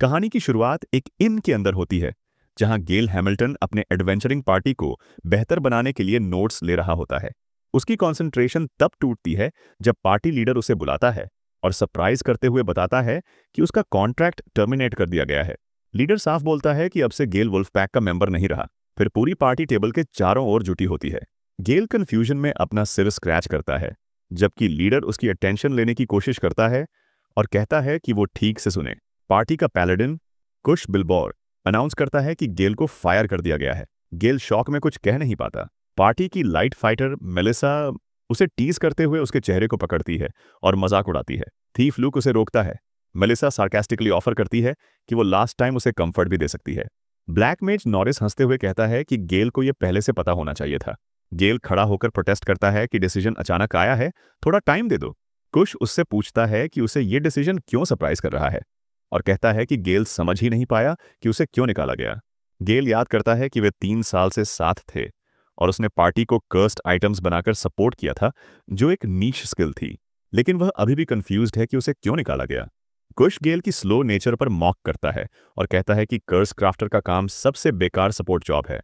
कहानी की शुरुआत एक इन के अंदर होती है, जहां गेल हैमिल्टन अपने एडवेंचरिंग पार्टी को बेहतर बनाने के लिए नोट्स ले रहा होता है। उसकी कंसंट्रेशन तब टूटती है जब पार्टी लीडर उसे बुलाता है और सरप्राइज करते हुए बताता है कि उसका कॉन्ट्रैक्ट टर्मिनेट कर दिया गया है। लीडर साफ बोलता है कि अब से गेल वुल्फ पैक का मेंबर नहीं रहा। फिर पूरी पार्टी टेबल के चारों ओर जुटी होती है। गेल कंफ्यूजन में अपना सिर स्क्रैच करता है, जबकि लीडर उसकी अटेंशन लेने की कोशिश करता है और कहता है कि वो ठीक से सुने। पार्टी का पैलेडिन कुश बिलबोर अनाउंस करता है कि गेल को फायर कर दिया गया है। गेल शॉक में कुछ कह नहीं पाता। पार्टी की लाइट फाइटर मेलिसा उसे टीज करते हुए उसके चेहरे को पकड़ती है और मजाक उड़ाती है। थीफ लूक उसे रोकता है। मेलिसा सार्कास्टिकली ऑफर करती है कि वो लास्ट टाइम उसे कंफर्ट भी दे सकती है। ब्लैक मेज नॉरिस हंसते हुए कहता है कि गेल को यह पहले से पता होना चाहिए था। गेल खड़ा होकर प्रोटेस्ट करता है कि डिसीजन अचानक आया है, थोड़ा टाइम दे दो। कुश उससे पूछता है कि उसे ये डिसीजन क्यों सरप्राइज कर रहा है और कहता है कि गेल समझ ही नहीं पाया कि उसे क्यों निकाला गया। गेल याद करता है कि वे 3 साल से साथ थे और उसने पार्टी को कर्स्ड आइटम्स बनाकर सपोर्ट किया था, जो एक नीश स्किल थी, लेकिन वह अभी भी कंफ्यूज्ड है कि उसे क्यों निकाला गया। कुश गेल की स्लो नेचर पर मॉक करता है और कहता है कि कर्स क्राफ्टर का काम सबसे बेकार सपोर्ट जॉब है।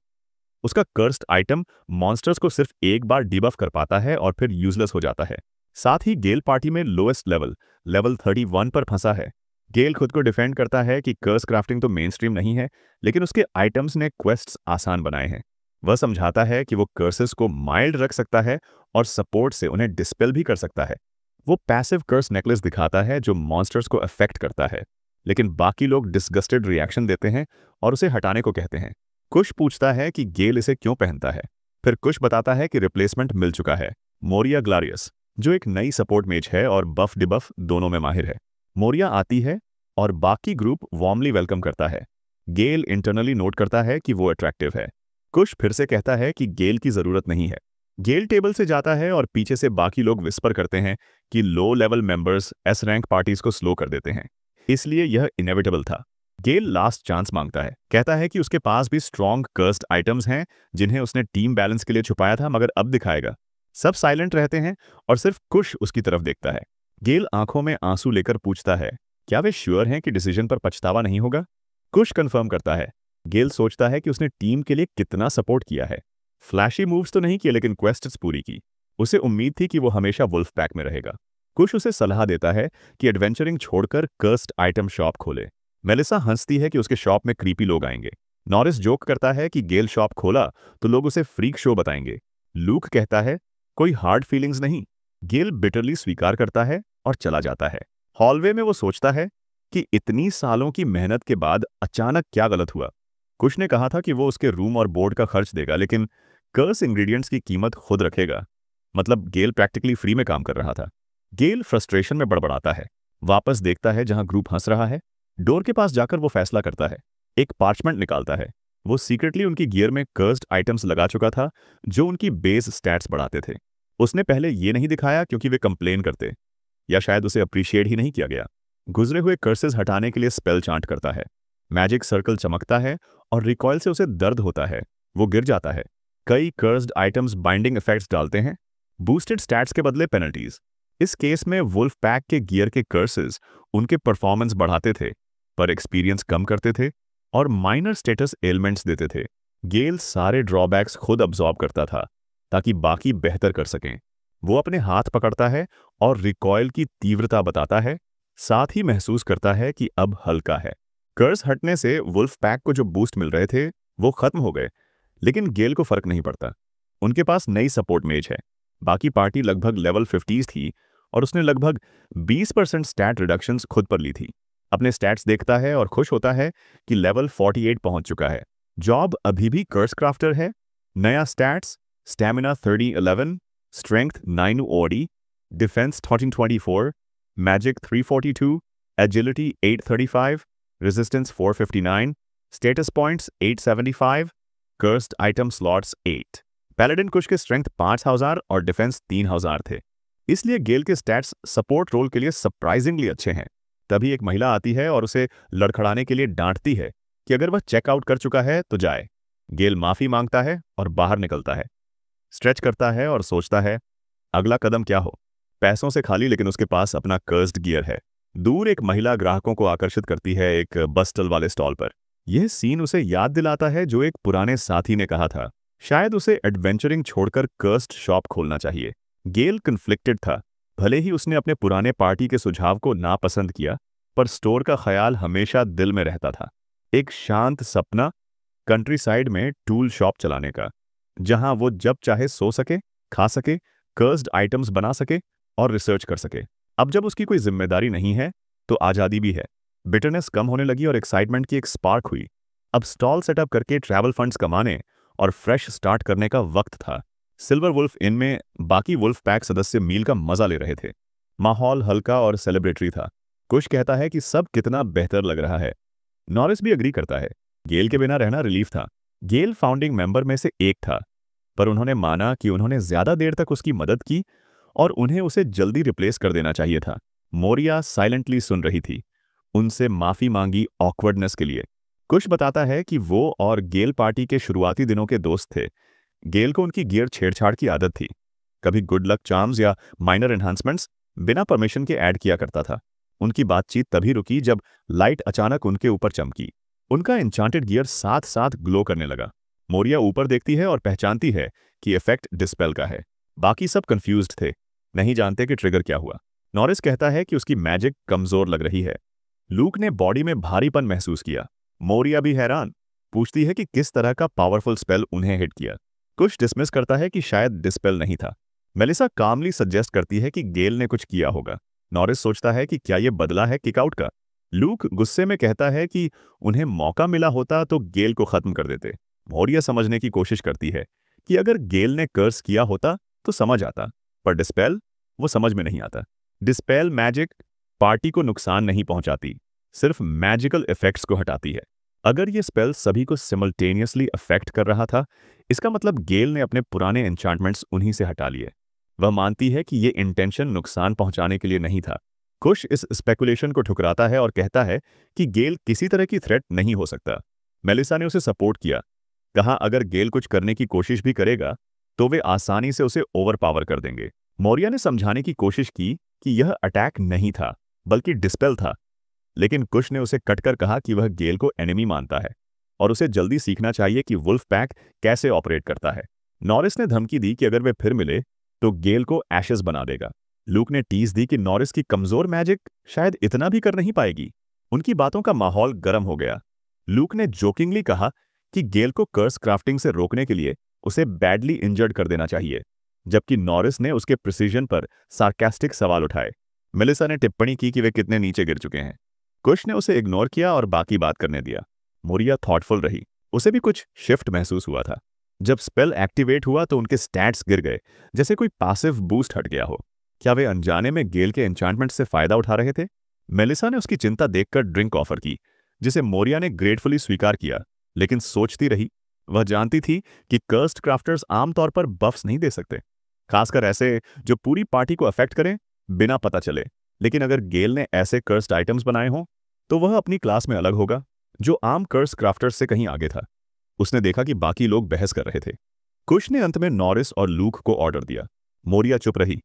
उसका कर्स्ड आइटम मॉन्स्टर्स को सिर्फ एक बार डिबफ कर पाता है और फिर यूजलेस हो जाता है। साथ ही गेल पार्टी में लोएस्ट लेवल 31 पर फंसा है। गेल खुद को डिफेंड करता है कि कर्स क्राफ्टिंग तो मेन स्ट्रीम नहीं है, लेकिन उसके आइटम्स ने क्वेस्ट्स आसान बनाए हैं। वह समझाता है कि वो कर्सेस को माइल्ड रख सकता है और सपोर्ट से उन्हें डिस्पेल भी कर सकता है। वो पैसिव कर्स नेकलेस दिखाता है जो मॉन्स्टर्स को अफेक्ट करता है, लेकिन बाकी लोग डिसगस्टेड रिएक्शन देते हैं और उसे हटाने को कहते हैं। कुश पूछता है कि गेल इसे क्यों पहनता है। फिर कुश बताता है कि रिप्लेसमेंट मिल चुका है, मोरिया ग्लारियस, जो एक नई सपोर्ट मेज है और बफ डिबफ दोनों में माहिर है। मोरिया आती है और बाकी ग्रुप वार्मली वेलकम करता है। गेल इंटरनली नोट करता है कि वो अट्रैक्टिव है। कुश फिर से कहता है कि गेल की जरूरत नहीं है। गेल टेबल से जाता है और पीछे से बाकी लोग विस्पर करते हैं कि low level members S rank parties को स्लो कर देते हैं, इसलिए यह इनएविटेबल था। गेल लास्ट चांस मांगता है, कहता है कि उसके पास भी स्ट्रॉन्ग कर्स्ड आइटम्स हैं जिन्हें उसने टीम बैलेंस के लिए छुपाया था, मगर अब दिखाएगा। सब साइलेंट रहते हैं और सिर्फ कुश उसकी तरफ देखता है। गेल आंखों में आंसू लेकर पूछता है, क्या वे श्योर हैं कि डिसीजन पर पछतावा नहीं होगा? कुश कंफर्म करता है। गेल सोचता है कि उसने टीम के लिए कितना सपोर्ट किया है। फ्लैशी मूव्स तो नहीं किए, लेकिन क्वेस्ट्स पूरी की। उसे उम्मीद थी कि वो हमेशा वुल्फ पैक में रहेगा। कुश उसे सलाह देता है कि एडवेंचरिंग छोड़कर कर्स्ड आइटम शॉप खोले। मेलिसा हंसती है कि उसके शॉप में क्रीपी लोग आएंगे। नॉरिस जोक करता है कि गेल शॉप खोला तो लोग उसे फ्रीक शो बताएंगे। लूक कहता है, कोई हार्ड फीलिंग्स नहीं। गेल बिटरली स्वीकार करता है और चला जाता है। हॉलवे में वो सोचता है कि इतनी सालों की मेहनत के बाद अचानक क्या गलत हुआ। कुश ने कहा था कि वो उसके रूम और बोर्ड का खर्च देगा, लेकिन कर्स इंग्रेडिएंट्स की कीमत खुद रखेगा। मतलब गेल प्रैक्टिकली फ्री में काम कर रहा था। गेल फ्रस्ट्रेशन में बड़बड़ाता है, वापस देखता है जहां ग्रुप हंस रहा है। डोर के पास जाकर वो फैसला करता है। एक पार्चमेंट निकालता है। वो सीक्रेटली उनकी गियर में कर्स्ड आइटम्स लगा चुका था जो उनकी बेस स्टैट्स बढ़ाते थे। उसने पहले ये नहीं दिखाया क्योंकि वे कंप्लेन करते, या शायद उसे अप्रिशिएट ही नहीं किया गया। गुजरे हुए कर्सेस हटाने के लिए स्पेल चांट करता है। मैजिक सर्कल चमकता है और रिकॉइल से उसे दर्द होता है। वो गिर जाता है। कई कर्स्ड आइटम्स बाइंडिंग इफेक्ट्स डालते हैं, बूस्टेड स्टैट्स के बदले पेनल्टीज। इस केस में वुल्फ पैक के गियर के कर्सेस उनके परफॉर्मेंस बढ़ाते थे पर एक्सपीरियंस कम करते थे और माइनर स्टेटस एलिमेंट्स देते थे। गेल सारे ड्रॉबैक्स खुद अब्सॉर्ब करता था ताकि बाकी बेहतर कर सकें। वो अपने हाथ पकड़ता है और रिकॉइल की तीव्रता बताता है, साथ ही महसूस करता है कि अब हल्का है। कर्स हटने से वुल्फ पैक को जो बूस्ट मिल रहे थे वो खत्म हो गए, लेकिन गेल को फर्क नहीं पड़ता। उनके पास नई सपोर्ट मेज है। बाकी पार्टी लगभग लेवल 50 थी और उसने लगभग 20% स्टैट रिडक्शंस खुद पर ली थी। अपने स्टैट्स देखता है और खुश होता है कि लेवल 48 पहुंच चुका है। जॉब अभी भी कर्स क्राफ्टर है। नया stats stamina 3011, strength 9 OD, defence 1324, magic 342, agility 835, resistance 459, status points 875, cursed item slots 8। पैलेडिन कुश के स्ट्रेंथ 5000 और डिफेंस 3000 थे, इसलिए गेल के स्टैट्स सपोर्ट रोल के लिए सरप्राइजिंगली अच्छे हैं। तभी एक महिला आती है और उसे लड़खड़ाने के लिए डांटती है कि अगर वह चेकआउट कर चुका है तो जाए। गेल माफी मांगता है और बाहर निकलता है। स्ट्रेच करता है और सोचता है, अगला कदम क्या हो। पैसों से खाली, लेकिन उसके पास अपना कर्स्ड गियर है। दूर एक महिला ग्राहकों को आकर्षित करती है एक बस्टल वाले स्टॉल पर। यह सीन उसे याद दिलाता है जो एक पुराने साथी ने कहा था, शायद उसे एडवेंचरिंग छोड़कर कर्स्ड शॉप खोलना चाहिए। गेल कन्फ्लिक्टेड था। भले ही उसने अपने पुराने पार्टी के सुझाव को नापसंद किया, पर स्टोर का ख्याल हमेशा दिल में रहता था। एक शांत सपना, कंट्री साइड में टूल शॉप चलाने का, जहां वो जब चाहे सो सके, खा सके, कर्स्ड आइटम्स बना सके और रिसर्च कर सके। अब जब उसकी कोई जिम्मेदारी नहीं है तो आज़ादी भी है। बिटरनेस कम होने लगी और एक्साइटमेंट की एक स्पार्क हुई। अब स्टॉल सेटअप करके ट्रैवल फंड्स कमाने और फ्रेश स्टार्ट करने का वक्त था। सिल्वर वुल्फ इन में बाकी वुल्फ पैक सदस्य मील का मजा ले रहे थे। माहौल हल्का और सेलिब्रेटरी था। कुश कहता है कि सब कितना बेहतर लग रहा है। नॉरिस भी अग्री करता है। गेल के बिना रहना रिलीफ था। गेल फाउंडिंग मेंबर में से एक था, पर उन्होंने माना कि उन्होंने ज्यादा देर तक उसकी मदद की और उन्हें उसे जल्दी रिप्लेस कर देना चाहिए था। मोरिया साइलेंटली सुन रही थी, उनसे माफी मांगी ऑकवर्डनेस के लिए। कुश बताता है कि वो और गेल पार्टी के शुरुआती दिनों के दोस्त थे। गेल को उनकी गियर छेड़छाड़ की आदत थी। कभी गुड लक चार्म्स या माइनर एनहांसमेंट्स बिना परमिशन के ऐड किया करता था। उनकी बातचीत तभी रुकी जब लाइट अचानक उनके ऊपर चमकी। उनका एन्चांटेड गियर साथ साथ ग्लो करने लगा। मोरिया ऊपर देखती है और पहचानती है कि इफेक्ट डिस्पेल का है। बाकी सब कंफ्यूज्ड थे, नहीं जानते कि ट्रिगर क्या हुआ। नॉरिस कहता है कि उसकी मैजिक कमजोर लग रही है। लूक ने बॉडी में भारीपन महसूस किया। मोरिया भी हैरान, पूछती है कि किस तरह का पावरफुल स्पेल उन्हें हिट किया। कुछ डिसमिस करता है कि शायद डिस्पेल नहीं था। मेलिसा कामली सजेस्ट करती है कि गेल ने कुछ किया होगा। नॉरिस सोचता है कि क्या यह बदला है किकआउट का। लूक गुस्से में कहता है कि उन्हें मौका मिला होता तो गेल को खत्म कर देते। मोरिया समझने की कोशिश करती है कि अगर गेल ने कर्स किया होता तो समझ आता, पर डिस्पेल वो समझ में नहीं आता। डिस्पेल मैजिक पार्टी को नुकसान नहीं पहुंचाती, सिर्फ मैजिकल इफेक्ट्स को हटाती है। अगर ये स्पेल सभी को सिमल्टेनियसली अफेक्ट कर रहा था, इसका मतलब गेल ने अपने पुराने एन्चांटमेंट्स उन्हीं से हटा लिए। वह मानती है कि ये इंटेंशन नुकसान पहुंचाने के लिए नहीं था। कुश इस स्पेकुलेशन को ठुकराता है और कहता है कि गेल किसी तरह की थ्रेट नहीं हो सकता। मेलिसा ने उसे सपोर्ट किया, कहा अगर गेल कुछ करने की कोशिश भी करेगा तो वे आसानी से उसे ओवरपावर कर देंगे। मोरिया ने समझाने की कोशिश की कि यह अटैक नहीं था बल्कि डिस्पेल था, लेकिन कुश ने उसे कटकर कहा कि वह गेल को एनिमी मानता है और उसे जल्दी सीखना चाहिए कि वुल्फ पैक कैसे ऑपरेट करता है। नॉरिस ने धमकी दी कि अगर वे फिर मिले तो गेल को एशेस बना देगा। लूक ने टीज दी कि नॉरिस की कमजोर मैजिक शायद इतना भी कर नहीं पाएगी। उनकी बातों का माहौल गर्म हो गया। लूक ने जोकिंगली कहा कि गेल को कर्स क्राफ्टिंग से रोकने के लिए उसे बैडली इंजर्ड कर देना चाहिए, जबकि नॉरिस ने उसके प्रिसीजन पर सार्कास्टिक सवाल उठाए। मेलिसा ने टिप्पणी की कि वे कितने नीचे गिर चुके हैं। कुश ने उसे इग्नोर किया और बाकी बात करने दिया। मोरिया थॉटफुल रही, उसे भी कुछ शिफ्ट महसूस हुआ था। जब स्पेल एक्टिवेट हुआ तो उनके स्टैट्स गिर गए, जैसे कोई पैसिव बूस्ट हट गया हो। क्या वे अनजाने में गेल के एन्चांटमेंट से फायदा उठा रहे थे? मेलिसा ने उसकी चिंता देखकर ड्रिंक ऑफर की, जिसे मोरिया ने ग्रेटफुली स्वीकार किया, लेकिन सोचती रही। वह जानती थी कि कर्स्ड क्राफ्टर्स आमतौर पर बफ्स नहीं दे सकते, खासकर ऐसे जो पूरी पार्टी को अफेक्ट करें बिना पता चले। लेकिन अगर गेल ने ऐसे कर्स्ड आइटम्स बनाए हों तो वह अपनी क्लास में अलग होगा, जो आम कर्स क्राफ्टर्स से कहीं आगे था। उसने देखा कि बाकी लोग बहस कर रहे थे। कुश ने अंत में नॉरिस और लूक को ऑर्डर दिया। मोरिया चुप रही,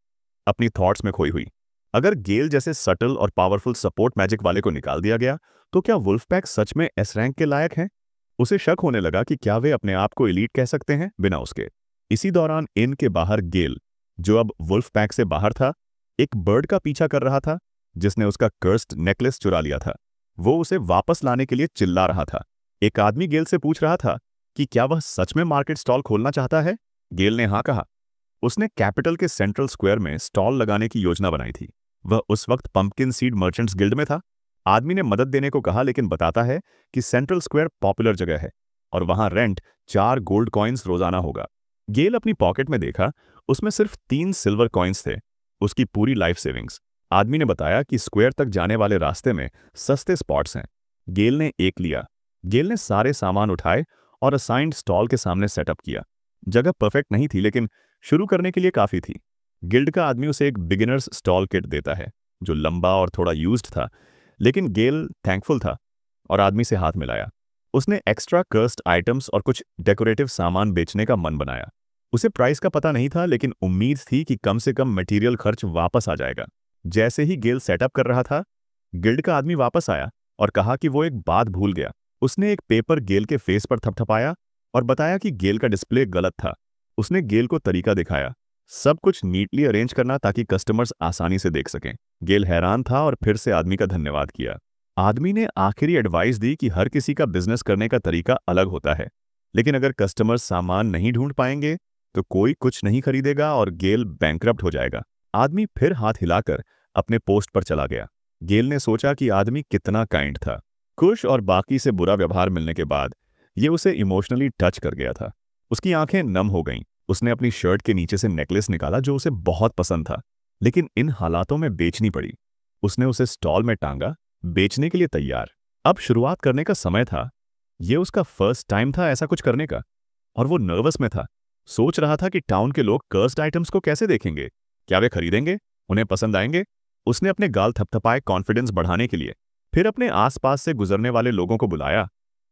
अपनी थॉट्स में खोई हुई। अगर गेल जैसे सटल और पावरफुल सपोर्ट मैजिक वाले को निकाल दिया गया तो क्या वुल्फ पैक सच में एस रैंक के लायक हैं? उसे शक होने लगा कि क्या वे अपने आप को एलीट कह सकते हैं बिना उसके। इसी दौरान इन के बाहर गेल, जो अब वुल्फ पैक से बाहर था, एक बर्ड का पीछा कर रहा था जिसने उसका कर्स्ड नेकलेस चुरा लिया था। वो उसे वापस लाने के लिए चिल्ला रहा था। एक आदमी गेल से पूछ रहा था कि क्या वह सच में मार्केट स्टॉल खोलना चाहता है। गेल ने हाँ कहा। उसने कैपिटल के सेंट्रल स्क्वायर में स्टॉल लगाने की योजना बनाई थी। वह उस वक्त पंपकिन सीड मर्चेंट्स गिल्ड में था। आदमी ने मदद देने को कहा, लेकिन बताता है कि सेंट्रल स्क्वायर पॉपुलर जगह है और वहां रेंट 4 गोल्ड कॉइन्स रोजाना होगा। गेल अपनी पॉकेट में देखा, उसमें सिर्फ 3 सिल्वर कॉइन्स थे, उसकी पूरी लाइफ सेविंग्स। आदमी ने बताया कि स्क्वायर तक जाने वाले रास्ते में सस्ते स्पॉट्स हैं। गेल ने एक लिया। गेल ने सारे सामान उठाए और असाइंड स्टॉल के सामने सेटअप किया। जगह परफेक्ट नहीं थी, लेकिन शुरू करने के लिए काफी थी। गिल्ड का आदमी उसे एक बिगिनर्स स्टॉल किट देता है, जो लंबा और थोड़ा यूज्ड था, लेकिन गेल थैंकफुल था और आदमी से हाथ मिलाया। उसने एक्स्ट्रा कर्स्ड आइटम्स और कुछ डेकोरेटिव सामान बेचने का मन बनाया। उसे प्राइस का पता नहीं था, लेकिन उम्मीद थी कि कम से कम मटेरियल खर्च वापस आ जाएगा। जैसे ही गेल सेटअप कर रहा था, गिल्ड का आदमी वापस आया और कहा कि वो एक बात भूल गया। उसने एक पेपर गेल के फेस पर थपथपाया और बताया कि गेल का डिस्प्ले गलत था। उसने गेल को तरीका दिखाया, सब कुछ नीटली अरेंज करना ताकि कस्टमर्स आसानी से देख सकें। गेल हैरान था और फिर से आदमी का धन्यवाद किया। आदमी ने आखिरी एडवाइस दी कि हर किसी का बिजनेस करने का तरीका अलग होता है, लेकिन अगर कस्टमर्स सामान नहीं ढूंढ पाएंगे तो कोई कुछ नहीं खरीदेगा और गेल बैंकरप्ट हो जाएगा। आदमी फिर हाथ हिलाकर अपने पोस्ट पर चला गया। गेल ने सोचा कि आदमी कितना काइंड था। खुश और बाकी से बुरा व्यवहार मिलने के बाद ये उसे इमोशनली टच कर गया था। उसकी आंखें नम हो गईं। उसने अपनी शर्ट के नीचे से नेकलेस निकाला जो उसे बहुत पसंद था, लेकिन इन हालातों में बेचनी पड़ी। उसने उसे स्टॉल में टांगा, बेचने के लिए तैयार। अब शुरुआत करने का समय था। ये उसका फर्स्ट टाइम था ऐसा कुछ करने का, और वो नर्वस में था। सोच रहा था कि टाउन के लोग कर्स्ड आइटम्स को कैसे देखेंगे, क्या वे खरीदेंगे, उन्हें पसंद आएंगे। उसने अपने गाल थपथपाए कॉन्फिडेंस बढ़ाने के लिए, फिर अपने आसपास से गुजरने वाले लोगों को बुलाया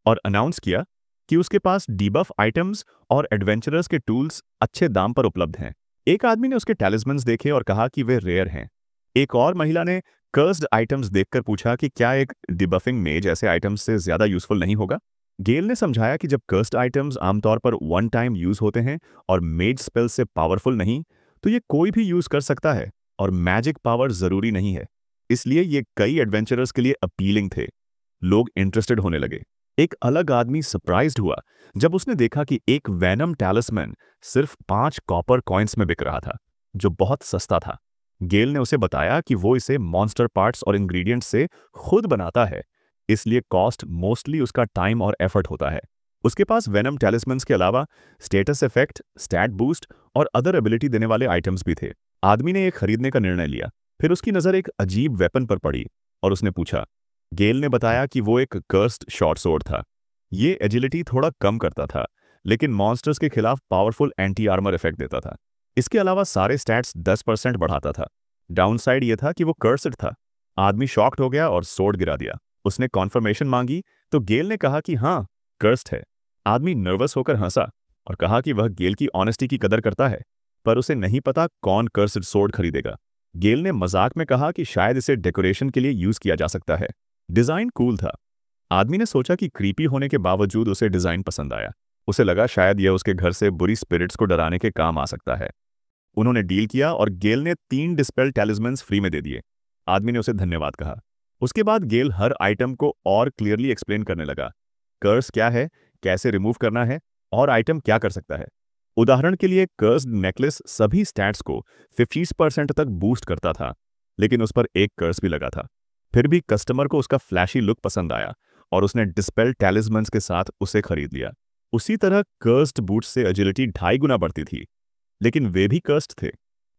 और अनाउंस किया कि उसके पास डीबफ आइटम्स और एडवेंचरर्स के टूल्स अच्छे दाम पर उपलब्ध हैं। एक आदमी ने उसके टैलिस्मन्स देखे और कहा कि वे रेयर हैं। एक और महिला ने कर्स्ड आइटम्स देखकर पूछा कि क्या एक डिबफिंग मेज ऐसे आइटम्स से ज्यादा यूजफुल नहीं होगा। गेल ने समझाया कि जब कर्स्ड आइटम्स आमतौर पर वन टाइम यूज होते हैं और मेज स्पेल से पावरफुल नहीं, तो ये कोई भी यूज कर सकता है और मैजिक पावर जरूरी नहीं है। इसलिए ये कई एडवेंचरर्स के लिए अपीलिंग थे। लोग इंटरेस्टेड होने लगे। एक अलग आदमी सरप्राइज्ड हुआ जब उसने देखा कि एक वैनम टैलिस्मैन सिर्फ 5 कॉपर कॉइन्स में बिक रहा था, जो बहुत सस्ता था। गेल ने उसे बताया कि वो इसे मॉन्स्टर पार्ट्स और इंग्रेडिएंट्स से खुद बनाता है, इसलिए कॉस्ट मोस्टली उसका टाइम और एफर्ट होता है। उसके पास वेनम टैलिस्मन्स के अलावा स्टेटस इफेक्ट, स्टैट बूस्ट और अदर एबिलिटी देने वाले आइटम्स भी थे। आदमी ने एक खरीदने का निर्णय लिया। फिर उसकी नज़र एक अजीब वेपन पर पड़ी और उसने पूछा। गेल ने बताया कि वो एक कर्स्ड शॉर्ट सोर्ड था। ये एजिलिटी थोड़ा कम करता था, लेकिन मॉन्स्टर्स के खिलाफ पावरफुल एंटी आर्मर इफेक्ट देता था। इसके अलावा सारे स्टैट्स 10% बढ़ाता था। डाउनसाइड ये था कि वो कर्स्ड था। आदमी शॉक्ड हो गया और सोर्ड गिरा दिया। उसने कॉन्फर्मेशन मांगी तो गेल ने कहा कि हाँ, कर्स्ड है। आदमी नर्वस होकर हंसा और कहा कि वह गेल की ऑनेस्टी की कदर करता है, पर उसे नहीं पता कौन कर्स्ड सोर्ड खरीदेगा। गेल ने मजाक में कहा कि शायद इसे डेकोरेशन के लिए यूज किया जा सकता है। डिजाइन कूल था। आदमी ने सोचा कि क्रीपी होने के बावजूद उसे डिजाइन पसंद आया। उसे लगा शायद यह उसके घर से बुरी स्पिरिट्स को डराने के काम आ सकता है। उन्होंने डील किया और गेल ने 3 डिस्पेल टैलिस्मन्स फ्री में दे दिए। आदमी ने उसे धन्यवाद कहा। उसके बाद गेल हर आइटम को और क्लियरली एक्सप्लेन करने लगा। कर्स क्या है, कैसे रिमूव करना है और आइटम क्या कर सकता है। उदाहरण के लिए कर्स्ड नेकलेस सभी स्टैट्स को 50% तक बूस्ट करता था, लेकिन उस पर एक कर्स भी लगा था। फिर भी कस्टमर को उसका फ्लैशी लुक पसंद आया और उसने डिस्पेल टैलिस्मन्स के साथ उसे खरीद लिया। उसी तरह कर्स्ड बूट्स से एजिलिटी 2.5 गुना बढ़ती थी, लेकिन वे भी कर्स्ड थे।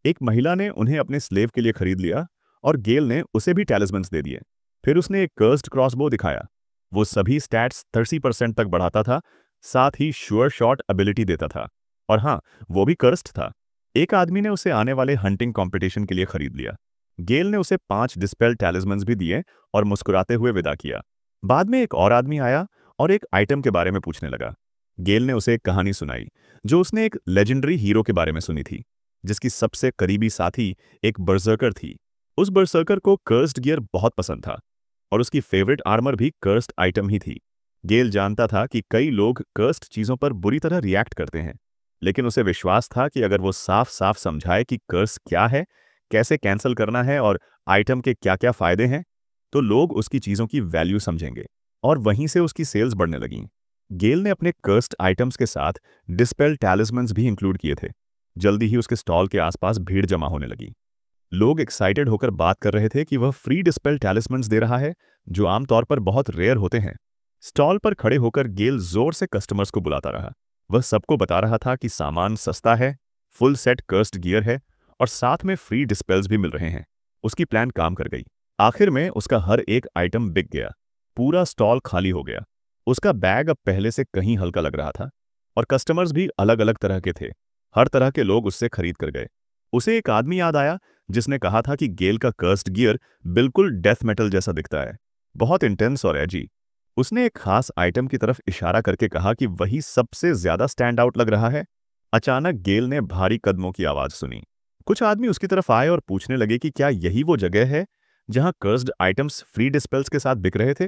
एक महिला ने उन्हें अपने स्लेव के लिए खरीद लिया और गेल ने उसे भी टैलिस्मन्स दे दिए। फिर उसने एक कर्स्ड क्रॉसबो दिखाया। वो सभी स्टैट्स 30% तक बढ़ाता था, साथ ही श्योर शॉट एबिलिटी देता था, और हाँ, वो भी कर्स्ड था। एक आदमी ने उसे आने वाले हंटिंग कॉम्पिटिशन के लिए खरीद लिया। गेल ने उसे 5 डिस्पेल टैलिस्मन्स भी दिए और मुस्कुराते हुए विदा किया। बाद में एक और आदमी आया और एक आइटम के बारे में पूछने लगा। गेल ने उसे एक कहानी सुनाई जो उसने एक लेजेंडरी हीरो के बारे में सुनी थी, जिसकी सबसे करीबी साथी एक बर्जर्कर थी। उस बर्जर्कर को कर्स्ड गियर बहुत पसंद था और उसकी फेवरेट आर्मर भी कर्स्ड आइटम ही थी। गेल जानता था कि कई लोग कर्स्ड चीजों पर बुरी तरह रिएक्ट करते हैं, लेकिन उसे विश्वास था कि अगर वो साफ साफ समझाए कि कर्स क्या है, कैसे कैंसिल करना है और आइटम के क्या क्या फायदे हैं, तो लोग उसकी चीजों की वैल्यू समझेंगे, और वहीं से उसकी सेल्स बढ़ने लगीं। गेल ने अपने कर्स्ड आइटम्स के साथ डिस्पेल टैलिस्मन्स भी इंक्लूड किए थे। जल्दी ही उसके स्टॉल के आसपास भीड़ जमा होने लगी। लोग एक्साइटेड होकर बात कर रहे थे कि वह फ्री डिस्पेल टैलिस्मन्स दे रहा है, जो आमतौर पर बहुत रेयर होते हैं। स्टॉल पर खड़े होकर गेल जोर से कस्टमर्स को बुलाता रहा। वह सबको बता रहा था कि सामान सस्ता है, फुल सेट कर्स्ड गियर है और साथ में फ्री डिस्पेल्स भी मिल रहे हैं। उसकी प्लान काम कर गई। आखिर में उसका हर एक आइटम बिक गया। पूरा स्टॉल खाली हो गया। उसका बैग अब पहले से कहीं हल्का लग रहा था और कस्टमर्स भी अलग अलग तरह के थे। हर तरह के लोग उससे खरीद कर गए। उसे एक आदमी याद आया जिसने कहा था कि गेल का कर्स्ड गियर बिल्कुल डेथ मेटल जैसा दिखता है, बहुत इंटेंस और एजी। उसने एक खास आइटम की तरफ इशारा करके कहा कि वही सबसे ज्यादा स्टैंड आउट लग रहा है। अचानक गेल ने भारी कदमों की आवाज सुनी। कुछ आदमी उसकी तरफ आए और पूछने लगे कि क्या यही वो जगह है जहां कर्स्ड आइटम्स फ्री डिस्पेल्स के साथ बिक रहे थे।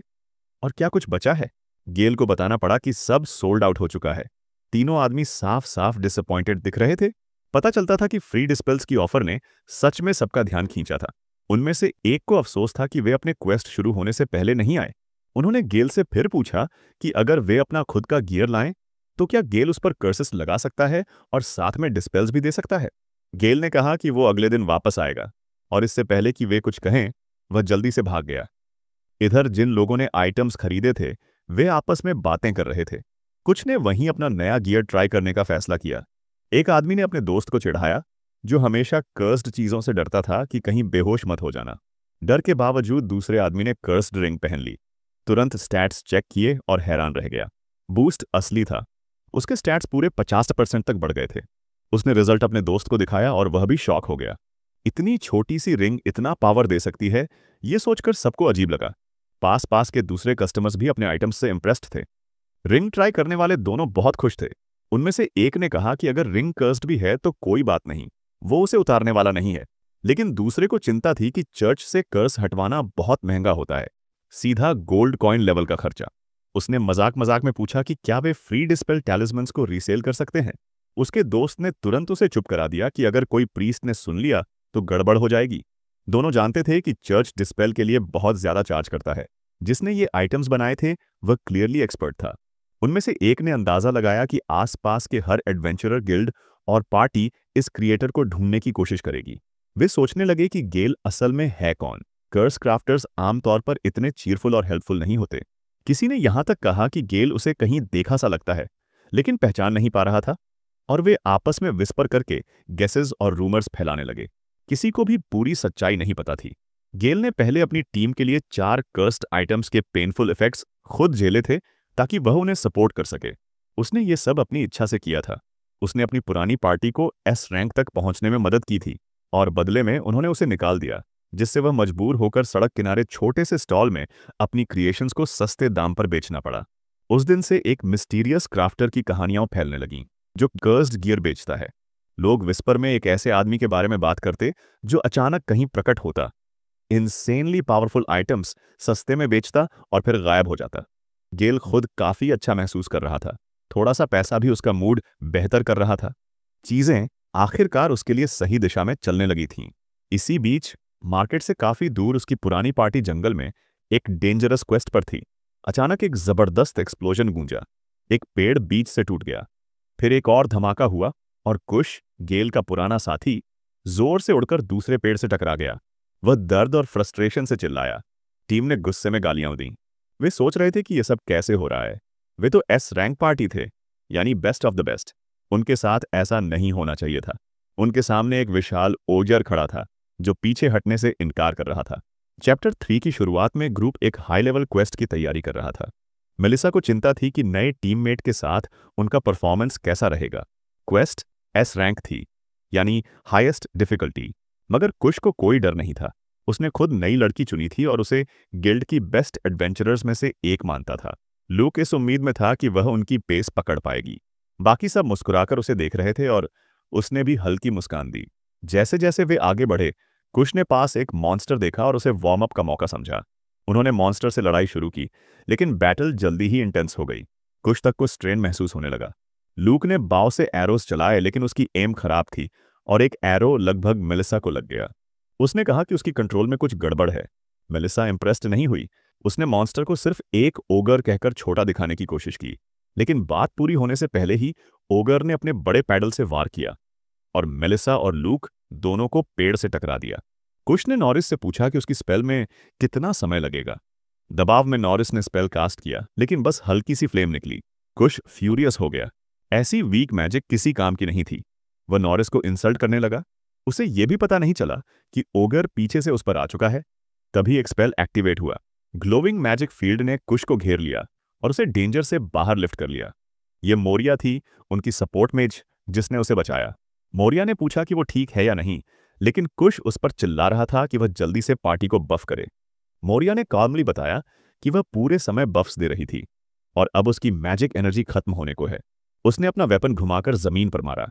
और क्या कुछ बचा है? गेल को बताना पड़ा कि सब सोल्ड आउट हो चुका है। तीनों आदमी साफ साफ डिसअपॉइंटेड दिख रहे थे। पता चलता था कि फ्री डिस्पेल्स की ऑफर ने सच में सबका ध्यान खींचा था। उनमें से एक को अफसोस था कि वे अपने क्वेस्ट शुरू होने से पहले नहीं आए। उन्होंने गेल से फिर पूछा कि अगर वे अपना खुद का गियर लाएं तो क्या गेल उस पर कर्सेस लगा सकता है और साथ में डिस्पेल्स भी दे सकता है। गेल ने कहा कि वो अगले दिन वापस आएगा, और इससे पहले कि वे कुछ कहें वह जल्दी से भाग गया। इधर जिन लोगों ने आइटम्स खरीदे थे वे आपस में बातें कर रहे थे। कुछ ने वहीं अपना नया गियर ट्राई करने का फैसला किया। एक आदमी ने अपने दोस्त को चिढ़ाया, जो हमेशा कर्स्ड चीजों से डरता था कि कहीं बेहोश मत हो जाना। डर के बावजूद दूसरे आदमी ने कर्स्ड रिंग पहन ली, तुरंत स्टैट्स चेक किए और हैरान रह गया। बूस्ट असली था। उसके स्टैट्स पूरे 50% तक बढ़ गए थे। उसने रिजल्ट अपने दोस्त को दिखाया और वह भी शॉक हो गया। इतनी छोटी सी रिंग इतना पावर दे सकती है, ये सोचकर सबको अजीब लगा। पास पास के दूसरे कस्टमर्स भी अपने आइटम्स से इम्प्रेस्ड थे। रिंग ट्राई करने वाले दोनों बहुत खुश थे। उनमें से एक ने कहा कि अगर रिंग कर्स्ड भी है तो कोई बात नहीं, वो उसे उतारने वाला नहीं है। लेकिन दूसरे को चिंता थी कि चर्च से कर्स हटवाना बहुत महंगा होता है, सीधा गोल्ड कॉइन लेवल का खर्चा। उसने मजाक मजाक में पूछा कि क्या वे फ्री डिस्पेल टैलिस्मन्स को रीसेल कर सकते हैं। उसके दोस्त ने तुरंत उसे चुप करा दिया कि अगर कोई प्रीस्ट ने सुन लिया तो गड़बड़ हो जाएगी। दोनों जानते थे कि चर्च डिस्पेल के लिए बहुत ज्यादा चार्ज करता है। जिसने ये आइटम्स बनाए थे वह क्लियरली एक्सपर्ट था। उनमें से एक ने अंदाजा लगाया कि आसपास के हर एडवेंचरर गिल्ड और पार्टी इस क्रिएटर को ढूंढने की कोशिश करेगी। वे सोचने लगे कि गेल असल में है कौन। कर्स क्राफ्टर्स आमतौर पर इतने चीरफुल और हेल्पफुल नहीं होते। किसी ने यहां तक कहा कि गेल उसे कहीं देखा सा लगता है, लेकिन पहचान नहीं पा रहा था। और वे आपस में विस्पर करके गेसेस और रूमर्स फैलाने लगे। किसी को भी पूरी सच्चाई नहीं पता थी। गेल ने पहले अपनी टीम के लिए 4 कर्स्ड आइटम्स के पेनफुल इफेक्ट्स खुद झेले थे ताकि वह उन्हें सपोर्ट कर सके। उसने ये सब अपनी इच्छा से किया था। उसने अपनी पुरानी पार्टी को एस रैंक तक पहुंचने में मदद की थी, और बदले में उन्होंने उसे निकाल दिया, जिससे वह मजबूर होकर सड़क किनारे छोटे से स्टॉल में अपनी क्रिएशंस को सस्ते दाम पर बेचना पड़ा। उस दिन से एक मिस्टीरियस क्राफ्टर की कहानियां फैलने लगीं, जो कर्स्ड गियर बेचता है। लोग विस्पर में एक ऐसे आदमी के बारे में बात करते जो अचानक कहीं प्रकट होता, इनसेनली पावरफुल आइटम्स सस्ते में बेचता और फिर गायब हो जाता। गेल खुद काफी अच्छा महसूस कर रहा था। थोड़ा सा पैसा भी उसका मूड बेहतर कर रहा था। चीजें आखिरकार उसके लिए सही दिशा में चलने लगी थीं। इसी बीच मार्केट से काफी दूर उसकी पुरानी पार्टी जंगल में एक डेंजरस क्वेस्ट पर थी। अचानक एक जबरदस्त एक्सप्लोजन गूंजा। एक पेड़ बीच से टूट गया। फिर एक और धमाका हुआ और कुश, गेल का पुराना साथी, जोर से उड़कर दूसरे पेड़ से टकरा गया। वह दर्द और फ्रस्ट्रेशन से चिल्लाया। टीम ने गुस्से में गालियां दी। वे सोच रहे थे कि यह सब कैसे हो रहा है। वे तो एस रैंक पार्टी थे, यानी बेस्ट ऑफ द बेस्ट। उनके साथ ऐसा नहीं होना चाहिए था। उनके सामने एक विशाल ओजर खड़ा था, जो पीछे हटने से इनकार कर रहा था। चैप्टर 3 की शुरुआत में ग्रुप एक हाई लेवल क्वेस्ट की तैयारी कर रहा था। मेलिसा को चिंता थी कि नए टीममेट के साथ उनका परफॉर्मेंस कैसा रहेगा। क्वेस्ट एस रैंक थी, यानी हाईएस्ट डिफिकल्टी, मगर कुश को कोई डर नहीं था। उसने खुद नई लड़की चुनी थी और उसे गिल्ड की बेस्ट एडवेंचरर्स में से एक मानता था। लूक इस उम्मीद में था कि वह उनकी पेस पकड़ पाएगी। बाकी सब मुस्कुराकर उसे देख रहे थे और उसने भी हल्की मुस्कान दी। जैसे जैसे वे आगे बढ़े, कुश ने पास एक मॉन्स्टर देखा और उसे वार्म अप का मौका समझा। उन्होंने मॉन्स्टर से लड़ाई शुरू की, लेकिन बैटल जल्दी ही इंटेंस हो गई। कुश तक को स्ट्रेन महसूस होने लगा। लूक ने बाव से एरोस चलाए, लेकिन उसकी एम खराब थी और एक एरो लगभग मेलिसा को लग गया। उसने कहा कि उसकी कंट्रोल में कुछ गड़बड़ है। मेलिसा इंप्रेस्ड नहीं हुई। उसने मॉन्स्टर को सिर्फ एक ओगर कहकर छोटा दिखाने की कोशिश की, लेकिन बात पूरी होने से पहले ही ओगर ने अपने बड़े पैडल से वार किया और मेलिसा और लूक दोनों को पेड़ से टकरा दिया। कुश ने नॉरिस से पूछा कि उसकी स्पेल में कितना समय लगेगा। दबाव में नॉरिस ने स्पेल कास्ट किया, लेकिन बस हल्की सी फ्लेम निकली। कुश फ्यूरियस हो गया। ऐसी वीक मैजिक किसी काम की नहीं थी। वह नॉरिस को इंसल्ट करने लगा। उसे यह भी पता नहीं चला कि ओगर पीछे से उस पर आ चुका है। तभी एक स्पेल एक्टिवेट हुआ। ग्लोविंग मैजिक फील्ड ने कुश को घेर लिया और उसे डेंजर से बाहर लिफ्ट कर लिया। यह मोरिया थी, उनकी सपोर्ट मेज, जिसने उसे बचाया। मोरिया ने पूछा कि वो ठीक है या नहीं, लेकिन कुश उस पर चिल्ला रहा था कि वह जल्दी से पार्टी को बफ करे। मोरिया ने काल्मली बताया कि वह पूरे समय बफ्स दे रही थी और अब उसकी मैजिक एनर्जी खत्म होने को है। उसने अपना वेपन घुमाकर जमीन पर मारा।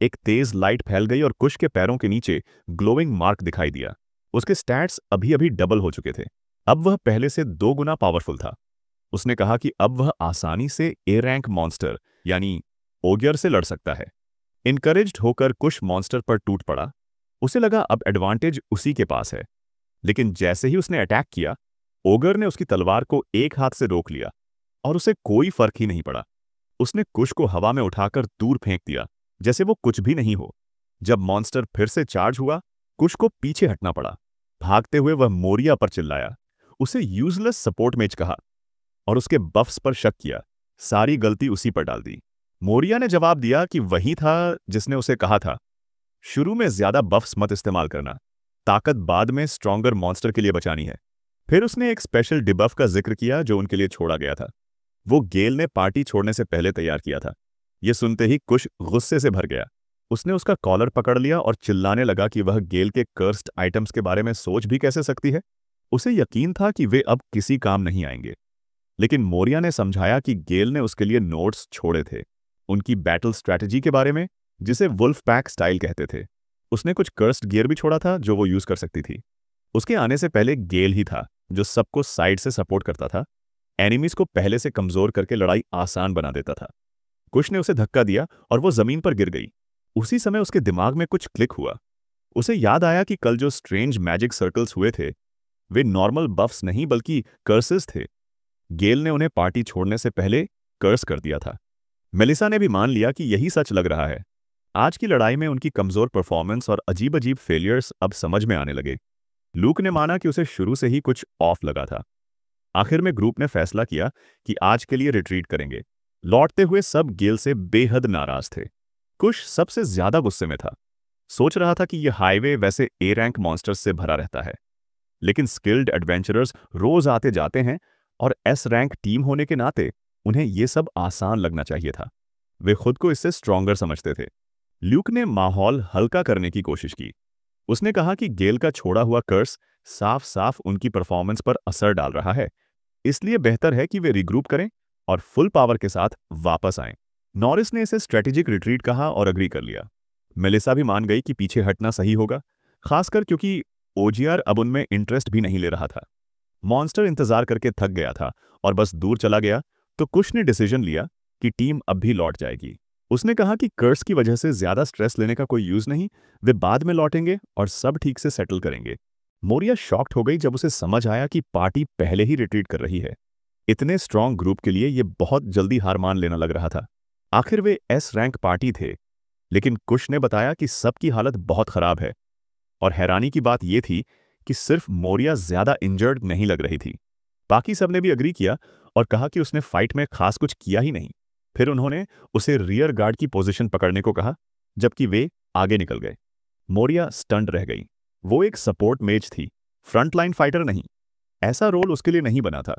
एक तेज लाइट फैल गई और कुश के पैरों के नीचे ग्लोइंग मार्क दिखाई दिया। उसके स्टैट्स अभी अभी डबल हो चुके थे। अब वह पहले से 2 गुना पावरफुल था। उसने कहा कि अब वह आसानी से ए रैंक मॉन्स्टर यानी ओगियर से लड़ सकता है। इनकरेज्ड होकर कुश मॉन्स्टर पर टूट पड़ा। उसे लगा अब एडवांटेज उसी के पास है। लेकिन जैसे ही उसने अटैक किया, ओगर ने उसकी तलवार को एक हाथ से रोक लिया और उसे कोई फर्क ही नहीं पड़ा। उसने कुश को हवा में उठाकर दूर फेंक दिया, जैसे वो कुछ भी नहीं हो। जब मॉन्स्टर फिर से चार्ज हुआ, कुश को पीछे हटना पड़ा। भागते हुए वह मोरिया पर चिल्लाया, उसे यूजलेस सपोर्ट मेज कहा और उसके बफ्स पर शक किया। सारी गलती उसी पर डाल दी। मोरिया ने जवाब दिया कि वही था जिसने उसे कहा था, शुरू में ज्यादा बफ्स मत इस्तेमाल करना, ताकत बाद में स्ट्रॉन्गर मॉन्स्टर के लिए बचानी है। फिर उसने एक स्पेशल डिबफ का जिक्र किया जो उनके लिए छोड़ा गया था। वो गेल ने पार्टी छोड़ने से पहले तैयार किया था। यह सुनते ही कुश गुस्से से भर गया। उसने उसका कॉलर पकड़ लिया और चिल्लाने लगा कि वह गेल के कर्स्ड आइटम्स के बारे में सोच भी कैसे सकती है। उसे यकीन था कि वे अब किसी काम नहीं आएंगे। लेकिन मोरिया ने समझाया कि गेल ने उसके लिए नोट्स छोड़े थे, उनकी बैटल स्ट्रैटेजी के बारे में, जिसे वुल्फ पैक स्टाइल कहते थे। उसने कुछ कर्स्ड गियर भी छोड़ा था जो वो यूज कर सकती थी। उसके आने से पहले गेल ही था जो सबको साइड से सपोर्ट करता था, एनिमीज को पहले से कमजोर करके लड़ाई आसान बना देता था। कुश ने उसे धक्का दिया और वो जमीन पर गिर गई। उसी समय उसके दिमाग में कुछ क्लिक हुआ। उसे याद आया कि कल जो स्ट्रेंज मैजिक सर्कल्स हुए थे, वे नॉर्मल बफ्स नहीं बल्कि कर्सेस थे। गेल ने उन्हें पार्टी छोड़ने से पहले कर्स कर दिया था। मेलिसा ने भी मान लिया कि यही सच लग रहा है। आज की लड़ाई में उनकी कमजोर परफॉर्मेंस और अजीब अजीब फेलियर्स अब समझ में आने लगे। लूक ने माना कि उसे शुरू से ही कुछ ऑफ लगा था। आखिर में ग्रुप ने फैसला किया कि आज के लिए रिट्रीट करेंगे। लौटते हुए सब गेल से बेहद नाराज थे। कुश सबसे ज्यादा गुस्से में था। सोच रहा था कि यह हाईवे वैसे ए रैंक मॉन्स्टर्स से भरा रहता है, लेकिन स्किल्ड एडवेंचरर्स रोज आते जाते हैं और एस रैंक टीम होने के नाते उन्हें यह सब आसान लगना चाहिए था। वे खुद को इससे स्ट्रॉन्गर समझते थे। ल्यूक ने माहौल हल्का करने की कोशिश की। उसने कहा कि गेल का छोड़ा हुआ कर्स साफ साफ उनकी परफॉर्मेंस पर असर डाल रहा है, इसलिए बेहतर है कि वे रिग्रुप करें और फुल पावर के साथ वापस आएं। नॉरिस ने इसे स्ट्रेटेजिक रिट्रीट कहा और अग्री कर लिया। मेलिसा भी मान गई कि पीछे हटना सही होगा, खासकर क्योंकि ओजीआर अब उनमें इंटरेस्ट भी नहीं ले रहा था। मॉन्स्टर इंतजार करके थक गया था और बस दूर चला गया, तो कुश ने डिसीजन लिया कि टीम अब भी लौट जाएगी। उसने कहा कि कर्स की वजह से ज्यादा स्ट्रेस लेने का कोई यूज नहीं, वे बाद में लौटेंगे और सब ठीक से सेटल करेंगे। मोरिया शॉक्ड हो गई जब उसे समझ आया कि पार्टी पहले ही रिट्रीट कर रही है। इतने स्ट्रांग ग्रुप के लिए यह बहुत जल्दी हार मान लेना लग रहा था। आखिर वे एस रैंक पार्टी थे, लेकिन कुश ने बताया कि सबकी हालत बहुत खराब है और हैरानी की बात यह थी कि सिर्फ मोरिया ज्यादा इंजर्ड नहीं लग रही थी। बाकी सबने भी अग्री किया और कहा कि उसने फाइट में खास कुछ किया ही नहीं। फिर उन्होंने उसे रियर गार्ड की पोजीशन पकड़ने को कहा, जबकि वे आगे निकल गए। मोरिया स्टंड रह गई। वो एक सपोर्ट मेज थी, फ्रंटलाइन फाइटर नहीं। ऐसा रोल उसके लिए नहीं बना था।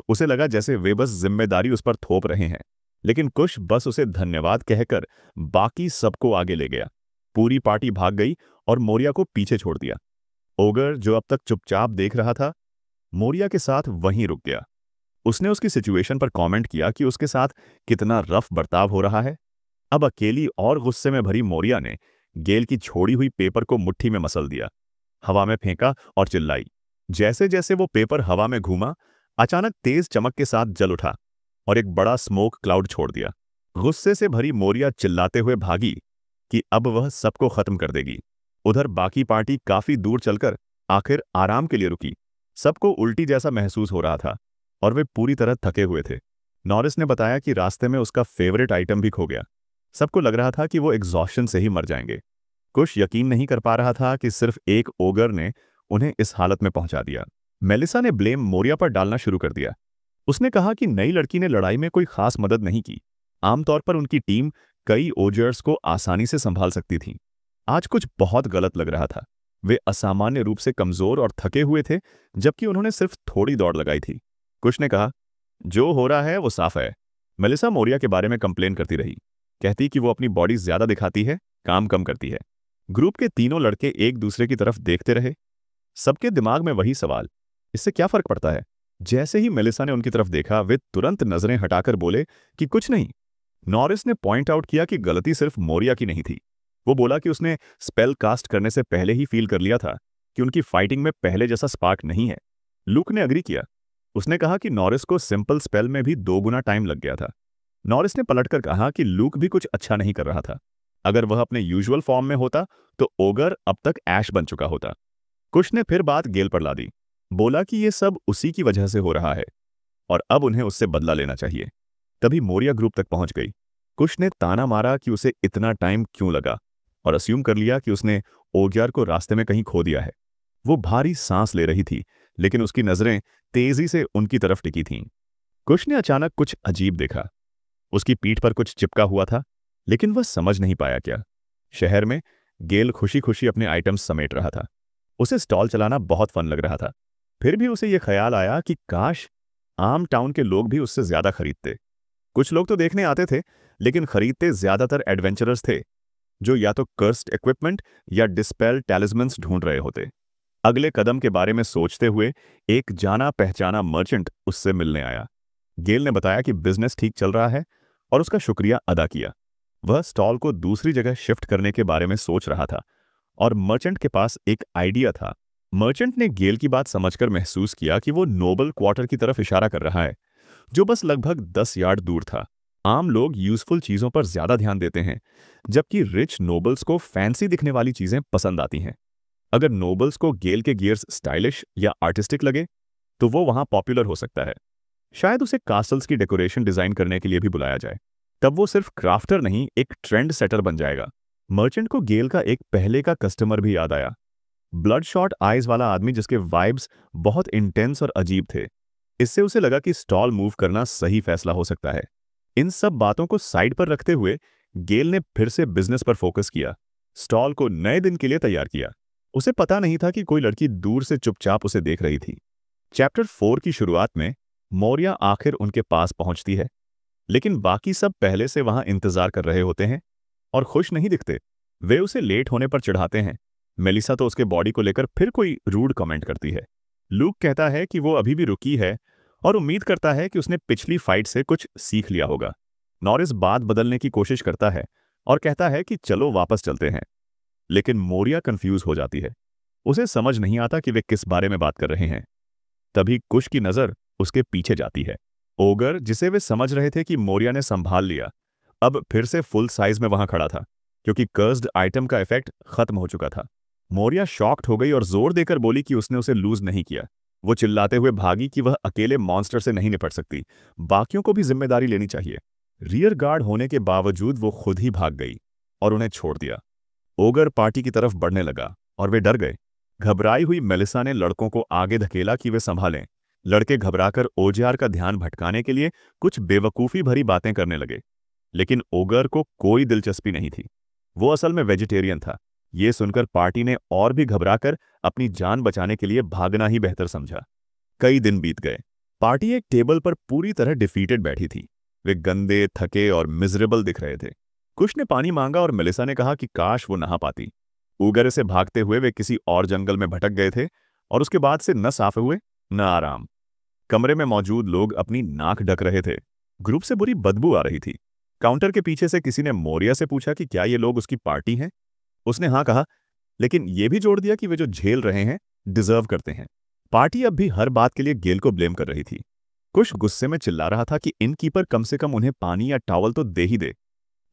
उसे लगा जैसे वे बस जिम्मेदारी उस पर थोप रहे हैं। लेकिन कुश बस उसे धन्यवाद कहकर बाकी सबको आगे ले गया। पूरी पार्टी भाग गई और मोरिया को पीछे छोड़ दिया। ओगर, जो अब तक चुपचाप देख रहा था, मोरिया के साथ वहीं रुक गया। उसने उसकी सिचुएशन पर कमेंट किया कि उसके साथ कितना रफ बर्ताव हो रहा है। अब अकेली और गुस्से में भरी मोरिया ने गेल की छोड़ी हुई पेपर को मुट्ठी में मसल दिया, हवा में फेंका और चिल्लाई। जैसे जैसे वो पेपर हवा में घूमा, अचानक तेज चमक के साथ जल उठा और एक बड़ा स्मोक क्लाउड छोड़ दिया। गुस्से से भरी मोरिया चिल्लाते हुए भागी कि अब वह सबको खत्म कर देगी। उधर बाकी पार्टी काफी दूर चलकर आखिर आराम के लिए रुकी। सबको उल्टी जैसा महसूस हो रहा था और वे पूरी तरह थके हुए थे। नॉरिस ने बताया कि रास्ते में उसका फेवरेट आइटम भी खो गया। सबको लग रहा था कि वो एग्जॉस्शन से ही मर जाएंगे। कुश यकीन नहीं कर पा रहा था कि सिर्फ एक ओगर ने उन्हें इस हालत में पहुंचा दिया। मेलिसा ने ब्लेम मोरिया पर डालना शुरू कर दिया। उसने कहा कि नई लड़की ने लड़ाई में कोई खास मदद नहीं की। आमतौर पर उनकी टीम कई ओजर्स को आसानी से संभाल सकती थी। आज कुछ बहुत गलत लग रहा था। वे असामान्य रूप से कमजोर और थके हुए थे, जबकि उन्होंने सिर्फ थोड़ी दौड़ लगाई थी। कुश ने कहा, जो हो रहा है वो साफ है। मेलिसा मोरिया के बारे में कंप्लेन करती रही, कहती कि वो अपनी बॉडी ज्यादा दिखाती है, काम कम करती है। ग्रुप के तीनों लड़के एक दूसरे की तरफ देखते रहे। सबके दिमाग में वही सवाल, इससे क्या फर्क पड़ता है? जैसे ही मेलिसा ने उनकी तरफ देखा, वे तुरंत नजरें हटाकर बोले कि कुछ नहीं। नॉरिस ने पॉइंट आउट किया कि गलती सिर्फ मोरिया की नहीं थी। वो बोला कि उसने स्पेल कास्ट करने से पहले ही फील कर लिया था कि उनकी फाइटिंग में पहले जैसा स्पार्क नहीं है। लूक ने अग्री किया। उसने कहा कि नॉरिस को सिंपल स्पेल में भी 2 गुना टाइम लग गया था। नॉरिस ने पलटकर कहा कि लूक भी कुछ अच्छा नहीं कर रहा था। अगर वह अपने यूजुअल फॉर्म में होता तो ओगर अब तक ऐश बन चुका होता। कुश ने फिर बात गेल पर ला दी। बोला कि यह सब उसी की वजह से हो रहा है और अब उन्हें उससे बदला लेना चाहिए। तभी मोरिया ग्रुप तक पहुंच गई। कुश ने ताना मारा कि उसे इतना टाइम क्यों लगा और अस्यूम कर लिया कि उसने ओग्यार को रास्ते में कहीं खो दिया है। वो भारी सांस ले रही थी, लेकिन उसकी नजरें तेजी से उनकी तरफ टिकी थीं। कुश ने अचानक कुछ अजीब देखा। उसकी पीठ पर कुछ चिपका हुआ था, लेकिन वह समझ नहीं पाया क्या। शहर में गेल खुशी खुशी अपने आइटम्स समेट रहा था। उसे स्टॉल चलाना बहुत फन लग रहा था। फिर भी उसे यह ख्याल आया कि काश आम टाउन के लोग भी उससे ज्यादा खरीदते। कुछ लोग तो देखने आते थे, लेकिन खरीदते ज्यादातर एडवेंचरर्स थे जो या तो कर्स्ड इक्विपमेंट या डिस्पेल टैलिस्मन्स ढूंढ रहे होते। अगले कदम के बारे में सोचते हुए एक जाना पहचाना मर्चेंट उससे मिलने आया। गेल ने बताया कि बिजनेस ठीक चल रहा है और उसका शुक्रिया अदा किया। वह स्टॉल को दूसरी जगह शिफ्ट करने के बारे में सोच रहा था और मर्चेंट के पास एक आइडिया था। मर्चेंट ने गेल की बात समझकर महसूस किया कि वो नोबल क्वार्टर की तरफ इशारा कर रहा है, जो बस लगभग 10 यार्ड दूर था। आम लोग यूजफुल चीजों पर ज्यादा ध्यान देते हैं, जबकि रिच नोबल्स को फैंसी दिखने वाली चीजें पसंद आती हैं। अगर नोबल्स को गेल के गियर्स स्टाइलिश या आर्टिस्टिक लगे तो वो वहां पॉपुलर हो सकता है। शायद उसे कास्टल्स की डेकोरेशन डिजाइन करने के लिए भी बुलाया जाए। तब वो सिर्फ क्राफ्टर नहीं, एक ट्रेंड सेटर बन जाएगा। मर्चेंट को गेल का एक पहले का कस्टमर भी याद आया। ब्लड शॉट आइज वाला आदमी जिसके वाइब्स बहुत इंटेंस और अजीब थे। इससे उसे लगा कि स्टॉल मूव करना सही फैसला हो सकता है। इन सब बातों को साइड पर रखते हुए गेल ने फिर से बिजनेस पर फोकस किया। स्टॉल को नए दिन के लिए तैयार किया। उसे पता नहीं था कि कोई लड़की दूर से चुपचाप उसे देख रही थी। चैप्टर 4 की शुरुआत में मोरिया आखिर उनके पास पहुंचती है, लेकिन बाकी सब पहले से वहां इंतजार कर रहे होते हैं और खुश नहीं दिखते। वे उसे लेट होने पर चिढ़ाते हैं। मेलिसा तो उसके बॉडी को लेकर फिर कोई रूड कमेंट करती है। लूक कहता है कि वो अभी भी रुकी है और उम्मीद करता है कि उसने पिछली फाइट से कुछ सीख लिया होगा। नॉरिस बात बदलने की कोशिश करता है और कहता है कि चलो वापस चलते हैं, लेकिन मोरिया कंफ्यूज हो जाती है। उसे समझ नहीं आता कि वे किस बारे में बात कर रहे हैं। तभी कुश की नजर उसके पीछे जाती है। ओगर, जिसे वे समझ रहे थे कि मोरिया ने संभाल लिया, अब फिर से फुल साइज में वहां खड़ा था, क्योंकि कर्स्ड आइटम का इफेक्ट खत्म हो चुका था। मोरिया शॉक्ड हो गई और जोर देकर बोली कि उसने उसे लूज नहीं किया। वो चिल्लाते हुए भागी कि वह अकेले मॉन्स्टर से नहीं निपट सकती, बाकियों को भी जिम्मेदारी लेनी चाहिए। रियर गार्ड होने के बावजूद वो खुद ही भाग गई और उन्हें छोड़ दिया। ओगर पार्टी की तरफ बढ़ने लगा और वे डर गए। घबराई हुई मेलिसा ने लड़कों को आगे धकेला कि वे संभालें। लड़के घबराकर ओजेआर का ध्यान भटकाने के लिए कुछ बेवकूफ़ी भरी बातें करने लगे, लेकिन ओगर को कोई दिलचस्पी नहीं थी। वो असल में वेजिटेरियन था। ये सुनकर पार्टी ने और भी घबराकर अपनी जान बचाने के लिए भागना ही बेहतर समझा। कई दिन बीत गए। पार्टी एक टेबल पर पूरी तरह डिफीटेड बैठी थी। वे गंदे, थके और मिजरेबल दिख रहे थे। कुश ने पानी मांगा और मेलिसा ने कहा कि काश वो नहा पाती। उगरे से भागते हुए वे किसी और जंगल में भटक गए थे और उसके बाद से न साफ हुए न आराम। कमरे में मौजूद लोग अपनी नाक ढक रहे थे। ग्रुप से बुरी बदबू आ रही थी। काउंटर के पीछे से किसी ने मोरिया से पूछा कि क्या ये लोग उसकी पार्टी हैं। उसने हाँ कहा, लेकिन यह भी जोड़ दिया कि वे जो झेल रहे हैं डिजर्व करते हैं। पार्टी अब भी हर बात के लिए गेल को ब्लेम कर रही थी। कुश गुस्से में चिल्ला रहा था कि इनकीपर कम से कम उन्हें पानी या टॉवल तो दे ही दे।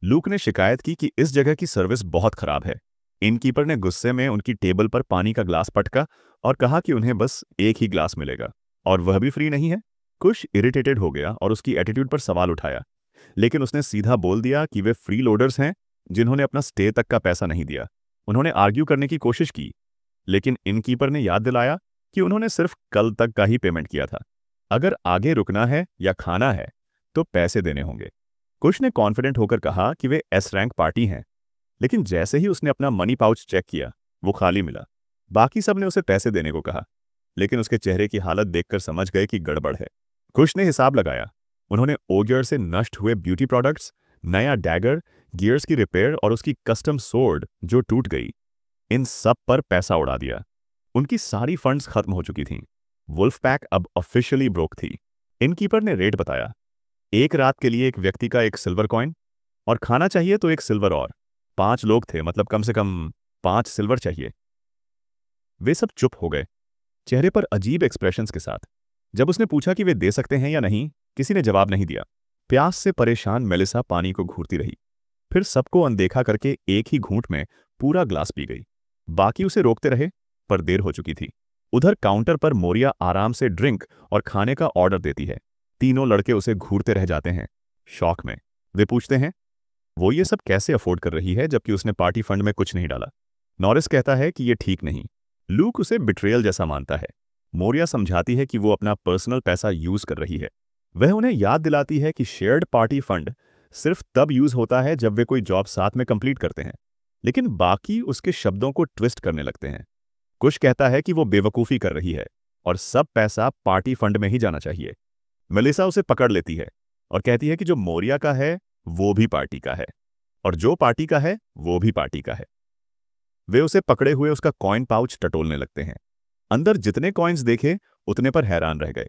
लूक ने शिकायत की कि इस जगह की सर्विस बहुत खराब है। इनकीपर ने गुस्से में उनकी टेबल पर पानी का ग्लास पटका और कहा कि उन्हें बस एक ही ग्लास मिलेगा और वह भी फ्री नहीं है। कुश इरिटेटेड हो गया और उसकी एटीट्यूड पर सवाल उठाया, लेकिन उसने सीधा बोल दिया कि वे फ्री लोडर्स हैं जिन्होंने अपना स्टे तक का पैसा नहीं दिया। उन्होंने आर्ग्यू करने की कोशिश की, लेकिन इनकीपर ने याद दिलाया कि उन्होंने सिर्फ कल तक का ही पेमेंट किया था। अगर आगे रुकना है या खाना है तो पैसे देने होंगे। कुश ने कॉन्फिडेंट होकर कहा कि वे एस रैंक पार्टी हैं, लेकिन जैसे ही उसने अपना मनी पाउच चेक किया वो खाली मिला। बाकी सब ने उसे पैसे देने को कहा, लेकिन उसके चेहरे की हालत देखकर समझ गए कि गड़बड़ है। कुश ने हिसाब लगाया। उन्होंने ओगियर से नष्ट हुए ब्यूटी प्रोडक्ट्स, नया डैगर, गियर्स की रिपेयर और उसकी कस्टम सोर्ड जो टूट गई, इन सब पर पैसा उड़ा दिया। उनकी सारी फंड्स खत्म हो चुकी थीं। वुल्फ पैक अब ऑफिशियली ब्रोक थी। इनकीपर ने रेट बताया। एक रात के लिए एक व्यक्ति का एक सिल्वर कॉइन और खाना चाहिए तो एक सिल्वर और। 5 लोग थे, मतलब कम से कम 5 सिल्वर चाहिए। वे सब चुप हो गए, चेहरे पर अजीब एक्सप्रेशंस के साथ। जब उसने पूछा कि वे दे सकते हैं या नहीं, किसी ने जवाब नहीं दिया। प्यास से परेशान मेलिसा पानी को घूरती रही, फिर सबको अनदेखा करके एक ही घूंट में पूरा ग्लास पी गई। बाकी उसे रोकते रहे, पर देर हो चुकी थी। उधर काउंटर पर मोरिया आराम से ड्रिंक और खाने का ऑर्डर देती है। तीनों लड़के उसे घूरते रह जाते हैं, शॉक में। वे पूछते हैं वो ये सब कैसे अफोर्ड कर रही है जबकि उसने पार्टी फंड में कुछ नहीं डाला। नॉरिस कहता है कि ये ठीक नहीं। लूक उसे बिट्रेयल जैसा मानता है। मोरिया समझाती है कि वो अपना पर्सनल पैसा यूज कर रही है। वह उन्हें याद दिलाती है कि शेयर्ड पार्टी फंड सिर्फ तब यूज होता है जब वे कोई जॉब साथ में कंप्लीट करते हैं। लेकिन बाकी उसके शब्दों को ट्विस्ट करने लगते हैं। कुछ कहता है कि वो बेवकूफ़ी कर रही है और सब पैसा पार्टी फंड में ही जाना चाहिए। मेलिसा उसे पकड़ लेती है और कहती है कि जो मोरिया का है वो भी पार्टी का है, और जो पार्टी का है वो भी पार्टी का है। वे उसे पकड़े हुए उसका कॉइन पाउच टटोलने लगते हैं। अंदर जितने कॉइन्स देखे उतने पर हैरान रह गए।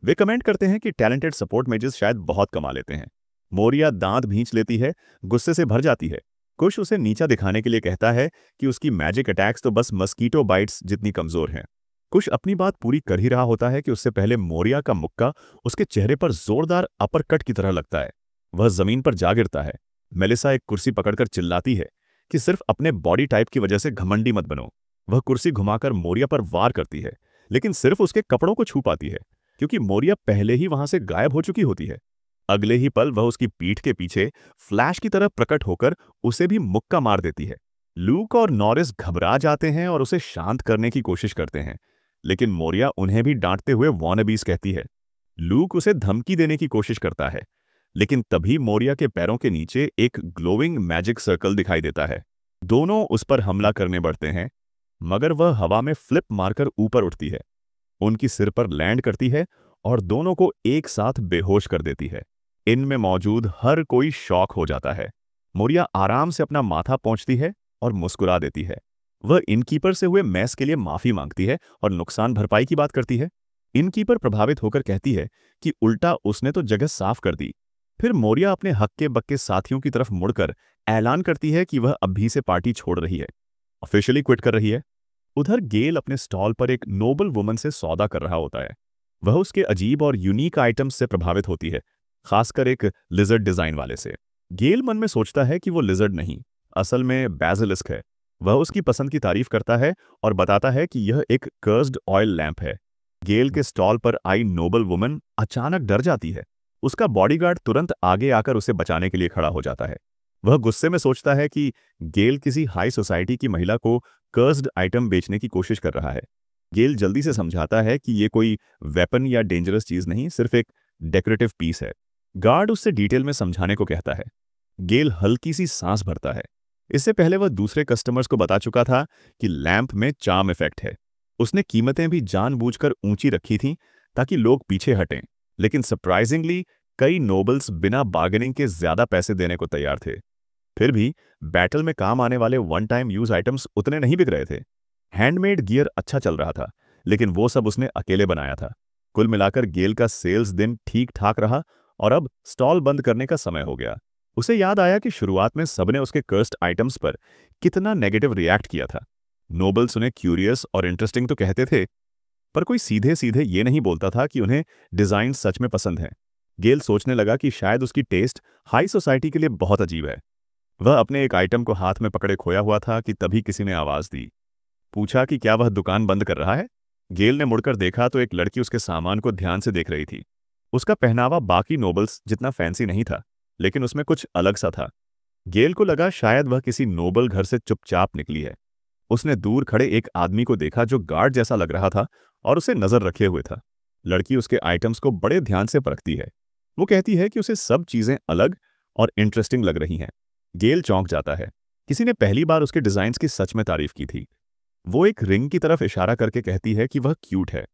वे कमेंट करते हैं कि टैलेंटेड सपोर्ट मेजेस शायद बहुत कमा लेते हैं। मोरिया दांत भींच लेती है, गुस्से से भर जाती है। कुश उसे नीचा दिखाने के लिए कहता है कि उसकी मैजिक अटैक्स तो बस मस्कीटो बाइट्स जितनी कमजोर हैं। कुश अपनी बात पूरी कर ही रहा होता है कि उससे पहले मोरिया का मुक्का उसके चेहरे पर जोरदार अपरकट की तरह लगता है। वह जमीन पर जा गिरता है। मेलिसा एक कुर्सी पकड़कर चिल्लाती है कि सिर्फ अपने बॉडी टाइप की वजह से घमंडी मत बनो। वह कुर्सी घुमाकर मोरिया पर वार करती है, लेकिन सिर्फ उसके कपड़ों को छू पाती है, क्योंकि मोरिया पहले ही वहां से गायब हो चुकी होती है। अगले ही पल वह उसकी पीठ के पीछे फ्लैश की तरह प्रकट होकर उसे भी मुक्का मार देती है। लूक और नॉरिस घबरा जाते हैं और उसे शांत करने की कोशिश करते हैं, लेकिन मोरिया उन्हें भी डांटते हुए वॉनबीज कहती है। लूक उसे धमकी देने की कोशिश करता है, लेकिन तभी मोरिया के पैरों के नीचे एक ग्लोइंग मैजिक सर्कल दिखाई देता है। दोनों उस पर हमला करने बढ़ते हैं, मगर वह हवा में फ्लिप मारकर ऊपर उठती है, उनकी सिर पर लैंड करती है और दोनों को एक साथ बेहोश कर देती है। इनमें मौजूद हर कोई शॉक हो जाता है। मोरिया आराम से अपना माथा पोंछती है और मुस्कुरा देती है। वह इनकीपर से हुए मैस के लिए माफी मांगती है और नुकसान भरपाई की बात करती है। इनकीपर प्रभावित होकर कहती है कि उल्टा उसने तो जगह साफ कर दी। फिर मोरिया अपने हक्के बक्के साथियों की तरफ मुड़कर ऐलान करती है कि वह अभी से पार्टी छोड़ रही है, ऑफिशियली क्विट कर रही है। उधर गेल अपने स्टॉल पर एक नोबल वुमन से सौदा कर रहा होता है। वह उसके अजीब और यूनिक आइटम्स से प्रभावित होती है, खासकर एक लिजर्ड डिजाइन वाले से। गेल मन में सोचता है कि वो लिजर्ड नहीं, असल में बेसिलिस्क है। वह उसकी पसंद की तारीफ करता है और बताता है कि यह एक कर्स्ड ऑयल लैंप है। गेल के स्टॉल पर आई नोबल वुमन अचानक डर जाती है। उसका बॉडीगार्ड तुरंत आगे आकर उसे बचाने के लिए खड़ा हो जाता है। वह गुस्से में सोचता है कि गेल किसी हाई सोसाइटी की महिला को कर्स्ड आइटम बेचने की कोशिश कर रहा है। गेल जल्दी से समझाता है कि ये कोई वेपन या डेंजरस चीज नहीं, सिर्फ एक डेकोरेटिव पीस है। गार्ड उससे डिटेल में समझाने को कहता है। गेल हल्की सी सांस भरता है। इससे पहले वह दूसरे कस्टमर्स को बता चुका था कि लैंप में चार्म इफेक्ट है। उसने कीमतें भी जानबूझकर ऊंची रखी थीं ताकि लोग पीछे हटें, लेकिन सरप्राइजिंगली कई नोबल्स बिना बार्गेनिंग के ज्यादा पैसे देने को तैयार थे। फिर भी बैटल में काम आने वाले वन टाइम यूज आइटम्स उतने नहीं बिक रहे थे। हैंडमेड गियर अच्छा चल रहा था, लेकिन वो सब उसने अकेले बनाया था। कुल मिलाकर गेल का सेल्स दिन ठीक ठाक रहा और अब स्टॉल बंद करने का समय हो गया। उसे याद आया कि शुरुआत में सबने उसके कर्स्ड आइटम्स पर कितना नेगेटिव रिएक्ट किया था। नोबल्स उन्हें क्यूरियस और इंटरेस्टिंग तो कहते थे, पर कोई सीधे सीधे ये नहीं बोलता था कि उन्हें डिजाइन सच में पसंद है। गेल सोचने लगा कि शायद उसकी टेस्ट हाई सोसाइटी के लिए बहुत अजीब है। वह अपने एक आइटम को हाथ में पकड़े खोया हुआ था कि तभी किसी ने आवाज दी। पूछा कि क्या वह दुकान बंद कर रहा है। गेल ने मुड़कर देखा तो एक लड़की उसके सामान को ध्यान से देख रही थी। उसका पहनावा बाकी नोबल्स जितना फैंसी नहीं था, लेकिन उसमें कुछ अलग सा था। गेल को लगा शायद वह किसी नोबल घर से चुपचाप निकली है। उसने दूर खड़े एक आदमी को देखा जो गार्ड जैसा लग रहा था और उसे नजर रखे हुए था। लड़की उसके आइटम्स को बड़े ध्यान से परखती है। वो कहती है कि उसे सब चीजें अलग और इंटरेस्टिंग लग रही हैं। गेल चौंक जाता है। किसी ने पहली बार उसके डिजाइन्स की सच में तारीफ की थी। वो एक रिंग की तरफ इशारा करके कहती है कि वह क्यूट है।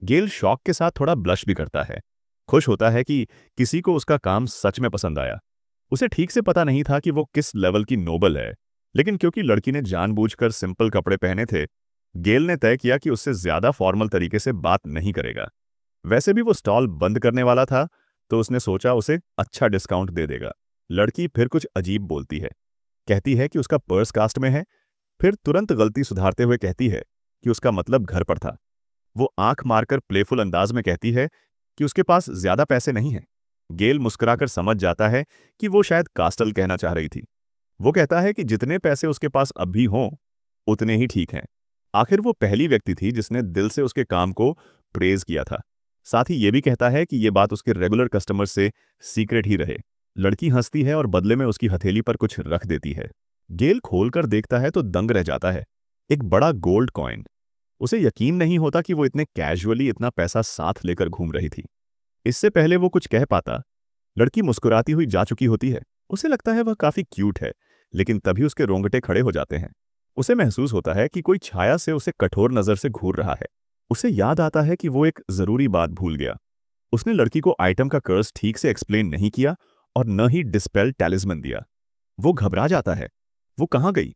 गेल शौक के साथ थोड़ा ब्लश भी करता है। खुश होता है कि किसी को उसका काम सच में पसंद आया। उसे ठीक से पता नहीं था कि वो किस लेवल की नोबल है, लेकिन क्योंकि लड़की ने जानबूझकर सिंपल कपड़े पहने थे, गेल ने तय किया कि उससे ज्यादा फॉर्मल तरीके से बात नहीं करेगा। वैसे भी वो स्टॉल बंद करने वाला था, तो उसने सोचा उसे अच्छा डिस्काउंट दे देगा। लड़की फिर कुछ अजीब बोलती है, कहती है कि उसका पर्स कास्ट में है, फिर तुरंत गलती सुधारते हुए कहती है कि उसका मतलब घर पर था। वो आंख मारकर प्लेफुल अंदाज में कहती है कि उसके पास ज्यादा पैसे नहीं हैं। गेल मुस्कुराकर समझ जाता है कि वो शायद कास्टल कहना चाह रही थी। वो कहता है कि जितने पैसे उसके पास अब भी हों उतने ही ठीक हैं। आखिर वो पहली व्यक्ति थी जिसने दिल से उसके काम को प्रेज किया था। साथ ही ये भी कहता है कि ये बात उसके रेगुलर कस्टमर से सीक्रेट ही रहे। लड़की हंसती है और बदले में उसकी हथेली पर कुछ रख देती है। गेल खोलकर देखता है तो दंग रह जाता है। एक बड़ा गोल्ड कॉइन। उसे यकीन नहीं होता कि वो इतने कैजुअली इतना पैसा साथ लेकर घूम रही थी। इससे पहले वो कुछ कह पाता, लड़की मुस्कुराती हुई जा चुकी होती है। उसे लगता है वह काफी क्यूट है, लेकिन तभी उसके रोंगटे खड़े हो जाते हैं। उसे महसूस होता है कि कोई छाया से उसे कठोर नजर से घूर रहा है। उसे याद आता है कि वो एक जरूरी बात भूल गया। उसने लड़की को आइटम का कर्स ठीक से एक्सप्लेन नहीं किया और न ही डिस्पेल टैलिस्मन दिया। वो घबरा जाता है। वो कहाँ गई?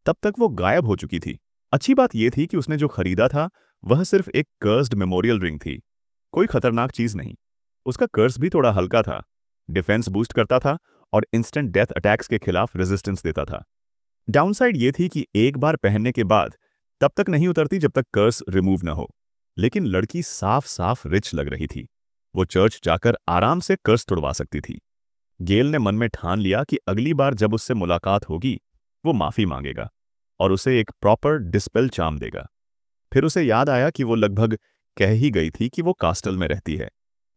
तब तक वो गायब हो चुकी थी। अच्छी बात यह थी कि उसने जो खरीदा था वह सिर्फ एक कर्स्ड मेमोरियल रिंग थी, कोई खतरनाक चीज नहीं। उसका कर्स भी थोड़ा हल्का था, डिफेंस बूस्ट करता था और इंस्टेंट डेथ अटैक्स के खिलाफ रेजिस्टेंस देता था। डाउनसाइड ये थी कि एक बार पहनने के बाद तब तक नहीं उतरती जब तक कर्स रिमूव न हो। लेकिन लड़की साफ साफ रिच लग रही थी। वो चर्च जाकर आराम से कर्स तोड़वा सकती थी। गेल ने मन में ठान लिया कि अगली बार जब उससे मुलाकात होगी वो माफी मांगेगा और उसे एक प्रॉपर डिस्पेल चार्म देगा। फिर उसे याद आया कि वो लगभग कह ही गई थी कि वो कास्टल में रहती है।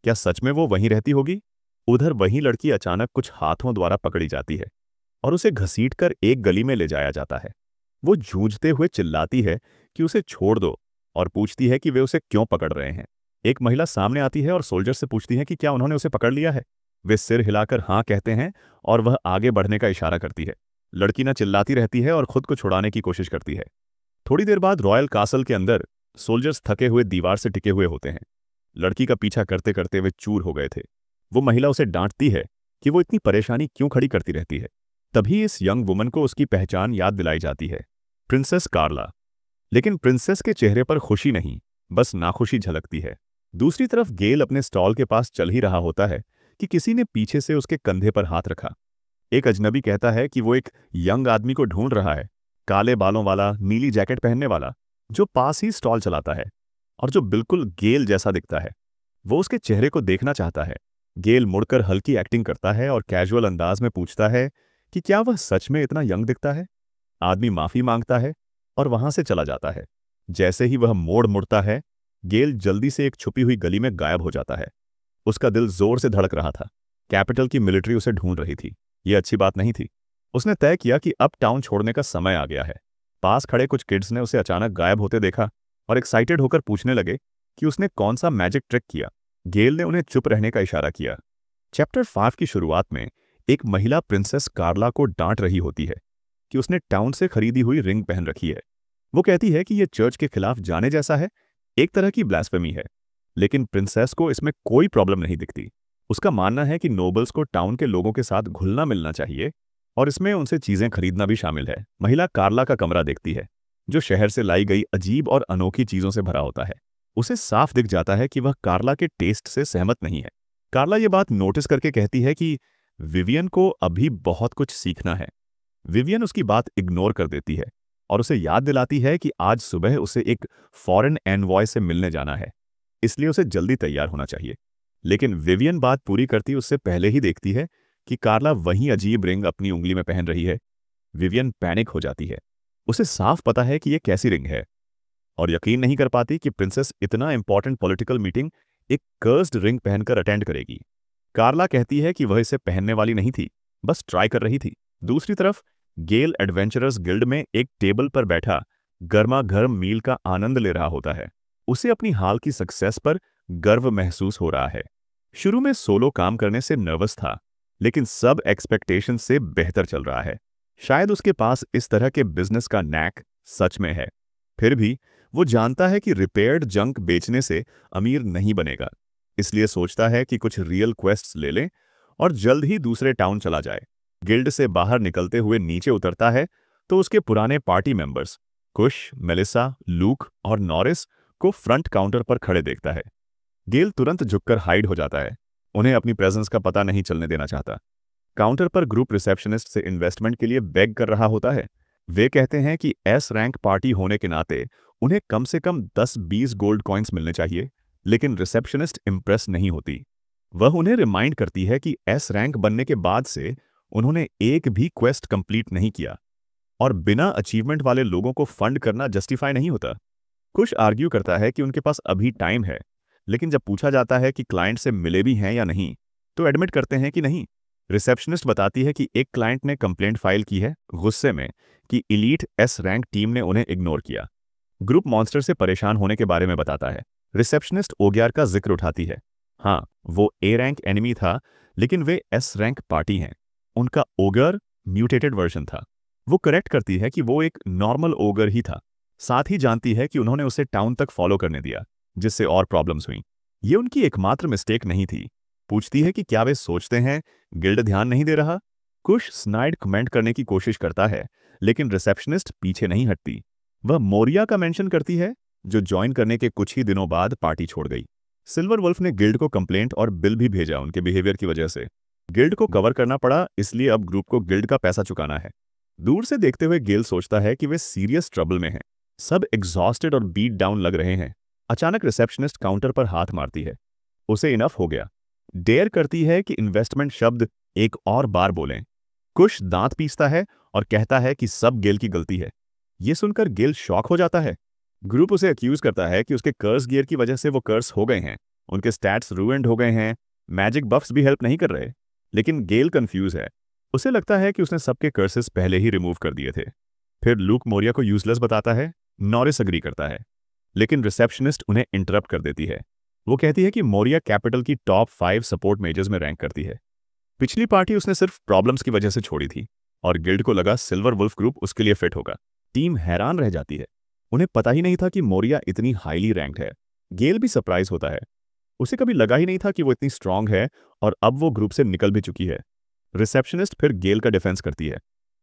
क्या सच में वो वहीं रहती होगी? उधर वही लड़की अचानक कुछ हाथों द्वारा पकड़ी जाती है और उसे घसीटकर एक गली में ले जाया जाता है। वो जूझते हुए चिल्लाती है कि उसे छोड़ दो और पूछती है कि वे उसे क्यों पकड़ रहे हैं। एक महिला सामने आती है और सोल्जर से पूछती है कि क्या उन्होंने उसे पकड़ लिया है। वे सिर हिलाकर हाँ कहते हैं और वह आगे बढ़ने का इशारा करती है। लड़की न चिल्लाती रहती है और खुद को छुड़ाने की कोशिश करती है। थोड़ी देर बाद रॉयल कासल के अंदर सोल्जर्स थके हुए दीवार से टिके हुए होते हैं। लड़की का पीछा करते करते वे चूर हो गए थे। वो महिला उसे डांटती है कि वो इतनी परेशानी क्यों खड़ी करती रहती है। तभी इस यंग वुमन को उसकी पहचान याद दिलाई जाती है, प्रिंसेस कार्ला। लेकिन प्रिंसेस के चेहरे पर खुशी नहीं, बस नाखुशी झलकती है। दूसरी तरफ गेल अपने स्टॉल के पास चल ही रहा होता है कि किसी ने पीछे से उसके कंधे पर हाथ रखा। एक अजनबी कहता है कि वो एक यंग आदमी को ढूंढ रहा है, काले बालों वाला, नीली जैकेट पहनने वाला, जो पास ही स्टॉल चलाता है और जो बिल्कुल गेल जैसा दिखता है। वो उसके चेहरे को देखना चाहता है। गेल मुड़कर हल्की एक्टिंग करता है और कैजुअल अंदाज में पूछता है कि क्या वह सच में इतना यंग दिखता है। आदमी माफी मांगता है और वहां से चला जाता है। जैसे ही वह मोड़ मुड़ता है, गेल जल्दी से एक छुपी हुई गली में गायब हो जाता है। उसका दिल जोर से धड़क रहा था। कैपिटल की मिलिट्री उसे ढूंढ रही थी। ये अच्छी बात नहीं थी। उसने तय किया कि अब टाउन छोड़ने का समय आ गया है। पास खड़े कुछ किड्स ने उसे अचानक गायब होते देखा और एक्साइटेड होकर पूछने लगे कि उसने कौन सा मैजिक ट्रिक किया। गेल ने उन्हें चुप रहने का इशारा किया। चैप्टर 5 की शुरुआत में एक महिला प्रिंसेस कार्ला को डांट रही होती है कि उसने टाउन से खरीदी हुई रिंग पहन रखी है। वो कहती है कि यह चर्च के खिलाफ जाने जैसा है, एक तरह की ब्लास्फेमी है। लेकिन प्रिंसेस को इसमें कोई प्रॉब्लम नहीं दिखती। उसका मानना है कि नोबल्स को टाउन के लोगों के साथ घुलना मिलना चाहिए और इसमें उनसे चीजें खरीदना भी शामिल है। महिला कार्ला का कमरा देखती है, जो शहर से लाई गई अजीब और अनोखी चीजों से भरा होता है। उसे साफ दिख जाता है कि वह कार्ला के टेस्ट से सहमत नहीं है। कार्ला ये बात नोटिस करके कहती है कि विवियन को अभी बहुत कुछ सीखना है। विवियन उसकी बात इग्नोर कर देती है और उसे याद दिलाती है कि आज सुबह उसे एक फॉरेन एनवॉय से मिलने जाना है, इसलिए उसे जल्दी तैयार होना चाहिए। लेकिन विवियन बात पूरी करती उससे पहले ही देखती है कि कार्ला वही अजीब रिंग अपनी उंगली में पहन रही है। विवियन पैनिक हो जाती है। उसे साफ पता है कि यह कैसी रिंग है और यकीन नहीं कर पाती कि प्रिंसेस इतना इंपॉर्टेंट पॉलिटिकल मीटिंग एक कर्स्ड रिंग पहनकर अटेंड करेगी। कार्ला कहती है कि वह इसे पहनने वाली नहीं थी, बस ट्राई कर रही थी। दूसरी तरफ गेल एडवेंचरर्स गिल्ड में एक टेबल पर बैठा गर्मा गर्म मील का आनंद ले रहा होता है। उसे अपनी हाल की सक्सेस पर गर्व महसूस हो रहा है। शुरू में सोलो काम करने से नर्वस था, लेकिन सब एक्सपेक्टेशन से बेहतर चल रहा है। शायद उसके पास इस तरह के बिजनेस का नैक सच में है। फिर भी वो जानता है कि रिपेयर्ड जंक बेचने से अमीर नहीं बनेगा, इसलिए सोचता है कि कुछ रियल क्वेस्ट्स ले ले और जल्द ही दूसरे टाउन चला जाए। गिल्ड से बाहर निकलते हुए नीचे उतरता है तो उसके पुराने पार्टी मेंबर्स कुश, मेलिसा, लूक और नॉरिस को फ्रंट काउंटर पर खड़े देखता है। गेल तुरंत झुककर हाइड हो जाता है। उन्हें अपनी प्रेजेंस का पता नहीं चलने देना चाहता। काउंटर पर ग्रुप रिसेप्शनिस्ट से इन्वेस्टमेंट के लिए बेग कर रहा होता है। वे कहते हैं कि एस रैंक पार्टी होने के नाते उन्हें कम से कम 10-20 गोल्ड कॉइन्स मिलने चाहिए, लेकिन रिसेप्शनिस्ट इम्प्रेस नहीं होती। वह उन्हें रिमाइंड करती है कि एस रैंक बनने के बाद से उन्होंने एक भी क्वेस्ट कंप्लीट नहीं किया और बिना अचीवमेंट वाले लोगों को फंड करना जस्टिफाई नहीं होता। कुछ आर्ग्यू करता है कि उनके पास अभी टाइम है, लेकिन जब पूछा जाता है कि क्लाइंट से मिले भी हैं या नहीं, तो एडमिट करते हैं कि नहीं। रिसेप्शनिस्ट बताती है कि एक क्लाइंट ने कंप्लेंट फाइल की है गुस्से में कि इलीट एस रैंक टीम ने उन्हें इग्नोर किया। ग्रुप मॉन्स्टर से परेशान होने के बारे में बताता है। रिसेप्शनिस्ट ओग्यार का जिक्र उठाती है। हाँ, वो ए रैंक एनिमी था, लेकिन वे एस रैंक पार्टी हैं। उनका ओगर म्यूटेटेड वर्जन था। वो करेक्ट करती है कि वो एक नॉर्मल ओगर ही था। साथ ही जानती है कि उन्होंने उसे टाउन तक फॉलो करने दिया, जिससे और प्रॉब्लम्स हुई। ये उनकी एकमात्र मिस्टेक नहीं थी। पूछती है कि क्या वे सोचते हैं गिल्ड ध्यान नहीं दे रहा। कुश स्नाइड कमेंट करने की कोशिश करता है, लेकिन रिसेप्शनिस्ट पीछे नहीं हटती। वह मोरिया का मेंशन करती है, जो ज्वाइन करने के कुछ ही दिनों बाद पार्टी छोड़ गई। सिल्वर वुल्फ ने गिल्ड को कंप्लेंट और बिल भी भेजा उनके बिहेवियर की वजह से। गिल्ड को कवर करना पड़ा, इसलिए अब ग्रुप को गिल्ड का पैसा चुकाना है। दूर से देखते हुए गेल सोचता है कि वे सीरियस ट्रबल में हैं। सब एग्जॉस्टेड और बीट डाउन लग रहे हैं। अचानक रिसेप्शनिस्ट काउंटर पर हाथ मारती है। उसे इनफ हो गया। डेयर करती है कि इन्वेस्टमेंट शब्द एक और बार बोलें। कुश दांत पीसता है और कहता है कि सब गेल की गलती है। यह सुनकर गेल शॉक हो जाता है। ग्रुप उसे अक्यूज करता है कि उसके कर्स गियर की वजह से वो कर्स हो गए हैं। उनके स्टैट्स रूएंड हो गए हैं। मैजिक बफ्स भी हेल्प नहीं कर रहे। लेकिन गेल कंफ्यूज है। उसे लगता है कि उसने सबके कर्सेस पहले ही रिमूव कर दिए थे। फिर लूक मोरिया को यूजलेस बताता है। नॉरिस अग्री करता है, लेकिन रिसेप्शनिस्ट उन्हें इंटरप्ट कर देती है। वो कहती है कि मोरिया कैपिटल की टॉप 5 सपोर्ट मेजर्स में रैंक करती है। पिछली पार्टी उसने सिर्फ प्रॉब्लम्स की वजह से छोड़ी थी और गिल्ड को लगा सिल्वर वुल्फ ग्रुप उसके लिए फिट होगा। टीम हैरान रह जाती है। उन्हें पता ही नहीं था कि मोरिया इतनी हाईली रैंक्ड है। गेल भी सरप्राइज होता है। उसे कभी लगा ही नहीं था कि वो इतनी स्ट्रांग है और अब वो ग्रुप से निकल भी चुकी है। रिसेप्शनिस्ट फिर गेल का डिफेंस करती है।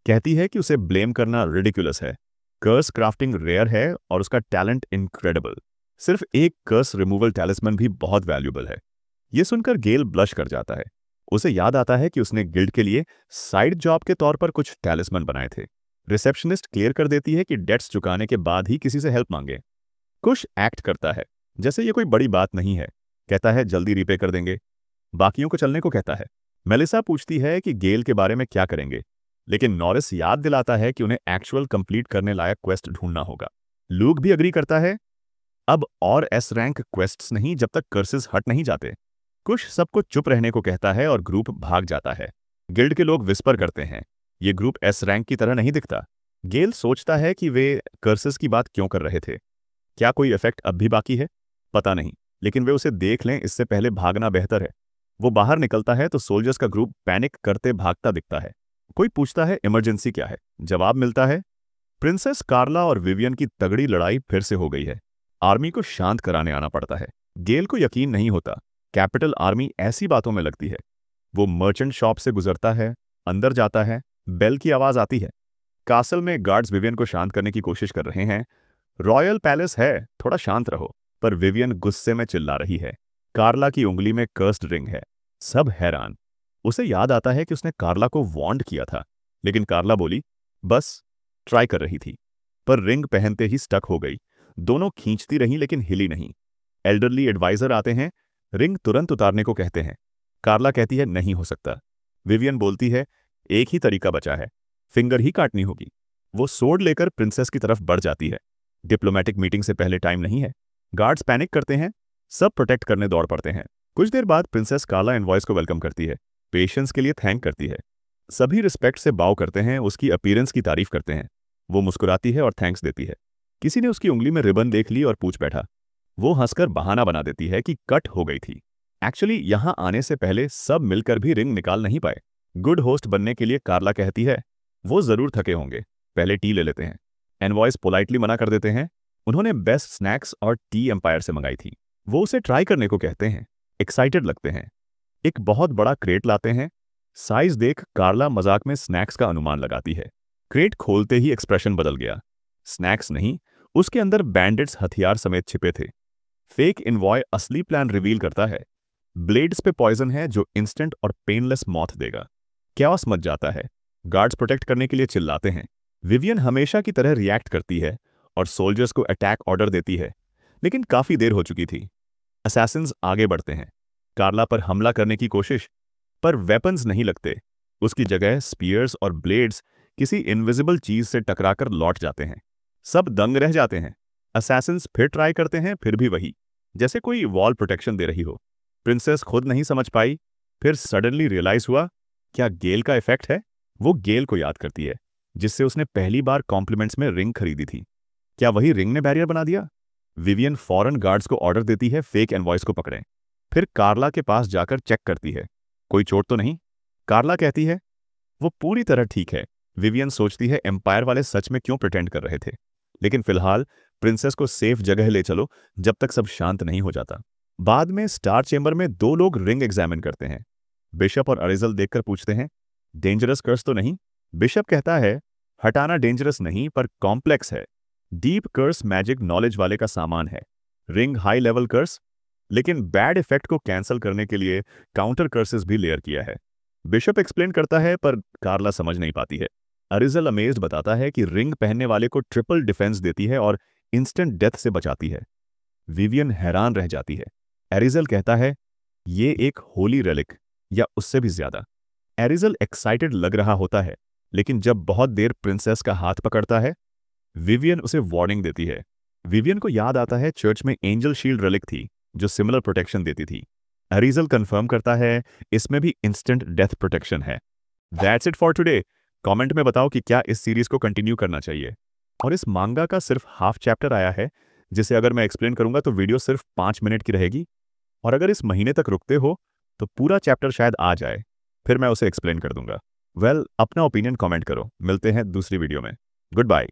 कहती है कि उसे ब्लेम करना रिडिकुलस है। कर्स क्राफ्टिंग रेयर है और उसका टैलेंट इनक्रेडिबल। सिर्फ एक कर्स रिमूवल टैलिस्मन भी बहुत वैल्यूबल है। यह सुनकर गेल ब्लश कर जाता है। उसे याद आता है कि उसने गिल्ड के लिए साइड जॉब के तौर पर कुछ टैलिस्मन बनाए थे। रिसेप्शनिस्ट क्लियर कर देती है कि डेट्स चुकाने के बाद ही किसी से हेल्प मांगे। कुश एक्ट करता है जैसे ये कोई बड़ी बात नहीं है। कहता है जल्दी रीपे कर देंगे। बाकियों को चलने को कहता है। मेलिसा पूछती है कि गेल के बारे में क्या करेंगे, लेकिन नॉरिस याद दिलाता है कि उन्हें एक्चुअल कंप्लीट करने लायक क्वेस्ट ढूंढना होगा। लूक भी अग्री करता है। अब और एस रैंक क्वेस्ट्स नहीं जब तक कर्सेस हट नहीं जाते। कुश सबको चुप रहने को कहता है और ग्रुप भाग जाता है। गिल्ड के लोग विस्पर करते हैं, ये ग्रुप एस रैंक की तरह नहीं दिखता। गेल सोचता है कि वे कर्सेस की बात क्यों कर रहे थे। क्या कोई इफेक्ट अब भी बाकी है? पता नहीं, लेकिन वे उसे देख लें इससे पहले भागना बेहतर है। वो बाहर निकलता है तो सोल्जर्स का ग्रुप पैनिक करते भागता दिखता है। कोई पूछता है इमरजेंसी क्या है। जवाब मिलता है प्रिंसेस कार्ला और विवियन की तगड़ी लड़ाई फिर से हो गई है। आर्मी को शांत कराने आना पड़ता है। गेल को यकीन नहीं होता कैपिटल आर्मी ऐसी बातों में लगती है। वो मर्चेंट शॉप से गुजरता है, अंदर जाता है, बेल की आवाज आती है। कासल में गार्ड्स विवियन को शांत करने की कोशिश कर रहे हैं। रॉयल पैलेस है, थोड़ा शांत रहो, पर विवियन गुस्से में चिल्ला रही है। कार्ला की उंगली में कर्स्ड रिंग है। सब हैरान। उसे याद आता है कि उसने कार्ला को वार्न किया था, लेकिन कार्ला बोली बस ट्राई कर रही थी, पर रिंग पहनते ही स्टक हो गई। दोनों खींचती रहीं लेकिन हिली नहीं। एल्डरली एडवाइजर आते हैं, रिंग तुरंत उतारने को कहते हैं। कार्ला कहती है नहीं हो सकता। विवियन बोलती है एक ही तरीका बचा है, फिंगर ही काटनी होगी। वो सोर्ड लेकर प्रिंसेस की तरफ बढ़ जाती है। डिप्लोमेटिक मीटिंग से पहले टाइम नहीं है। गार्ड्स पैनिक करते हैं, सब प्रोटेक्ट करने दौड़ पड़ते हैं। कुछ देर बाद प्रिंसेस कार्ला एनवॉयस को वेलकम करती है, पेशेंस के लिए थैंक करती है। सभी रिस्पेक्ट से बाव करते हैं, उसकी अपीयरेंस की तारीफ करते हैं। वो मुस्कुराती है और थैंक्स देती है। किसी ने उसकी उंगली में रिबन देख ली और पूछ बैठा। वो हंसकर बहाना बना देती है कि कट हो गई थी। एक्चुअली यहां आने से पहले सब मिलकर भी रिंग निकाल नहीं पाए। गुड होस्ट बनने के लिए कार्ला कहती है वो जरूर थके होंगे, पहले टी ले लेते हैं। एनवॉयस पोलाइटली मना कर देते हैं। उन्होंने बेस्ट स्नैक्स और टी एम्पायर से मंगाई थी। वो उसे ट्राई करने को कहते हैं। एक्साइटेड लगते हैं। एक बहुत बड़ा क्रेट लाते हैं। साइज देख कार्ला मजाक में स्नैक्स का अनुमान लगाती है। क्रेट खोलते ही एक्सप्रेशन बदल गया। स्नैक्स नहीं, उसके अंदर बैंडेड्स हथियार समेत छिपे थे। फेक इनवॉय असली प्लान रिवील करता है। ब्लेड्स पे पॉइजन है जो इंस्टेंट और पेनलेस मौत देगा। क्याओस मच जाता है। गार्ड्स प्रोटेक्ट करने के लिए चिल्लाते हैं। विवियन हमेशा की तरह रिएक्ट करती है और सोल्जर्स को अटैक ऑर्डर देती है, लेकिन काफी देर हो चुकी थी। असैसिन्स आगे बढ़ते हैं, कार्ला पर हमला करने की कोशिश, पर वेपन्स नहीं लगते। उसकी जगह स्पीयर्स और ब्लेड्स किसी इनविजिबल चीज से टकराकर लौट जाते हैं। सब दंग रह जाते हैं। असैसिन्स फिर ट्राई करते हैं, फिर भी वही, जैसे कोई वॉल प्रोटेक्शन दे रही हो। प्रिंसेस खुद नहीं समझ पाई, फिर सडनली रियलाइज हुआ, क्या गेल का इफेक्ट है? वो गेल को याद करती है, जिससे उसने पहली बार कॉम्प्लीमेंट्स में रिंग खरीदी थी। क्या वही रिंग ने बैरियर बना दिया? विवियन फॉरेन गार्ड्स को ऑर्डर देती है फेक एनवॉइस को पकड़ें। फिर कार्ला के पास जाकर चेक करती है, कोई चोट तो नहीं? कार्ला कहती है वो पूरी तरह ठीक है। विवियन सोचती है एम्पायर वाले सच में क्यों प्रिटेंड कर रहे थे, लेकिन फिलहाल प्रिंसेस को सेफ जगह ले चलो जब तक सब शांत नहीं हो जाता। बाद में स्टार चेंबर में दो लोग रिंग एग्जामिन करते हैं। बिशप और अरिजल देखकर पूछते हैं, डेंजरस कर्स तो नहीं? बिशप कहता है, हटाना डेंजरस नहीं पर कॉम्प्लेक्स है। डीप कर्स मैजिक नॉलेज वाले का सामान है, रिंग हाई लेवल कर्स, लेकिन बैड इफेक्ट को कैंसिल करने के लिए काउंटर कर्सेस भी लेयर किया है। बिशप एक्सप्लेन करता है पर कार्ला समझ नहीं पाती है। अरिजल अमेज्ड बताता है कि रिंग पहनने वाले को ट्रिपल डिफेंस देती है और इंस्टेंट डेथ से बचाती है। विवियन हैरान रह जाती है। एरिजल कहता है ये एक होली रेलिक या उससे भी ज्यादा। एरिजल एक्साइटेड लग रहा होता है, लेकिन जब बहुत देर प्रिंसेस का हाथ पकड़ता है, विवियन उसे वार्निंग देती है। विवियन को याद आता है चर्च में एंजल शील्ड रेलिक थी जो सिमिलर प्रोटेक्शन देती थी। एरिजल कंफर्म करता है इसमें भी इंस्टेंट डेथ प्रोटेक्शन है। That's it for today. Comment में बताओ कि क्या इस सीरीज को कंटिन्यू करना चाहिए। और इस मांगा का सिर्फ हाफ चैप्टर आया है, जिसे अगर मैं एक्सप्लेन करूंगा तो वीडियो सिर्फ 5 मिनट की रहेगी। और अगर इस महीने तक रुकते हो तो पूरा चैप्टर शायद आ जाए, फिर मैं उसे एक्सप्लेन कर दूंगा। अपना ओपिनियन कमेंट करो। मिलते हैं दूसरी वीडियो में। Good bye.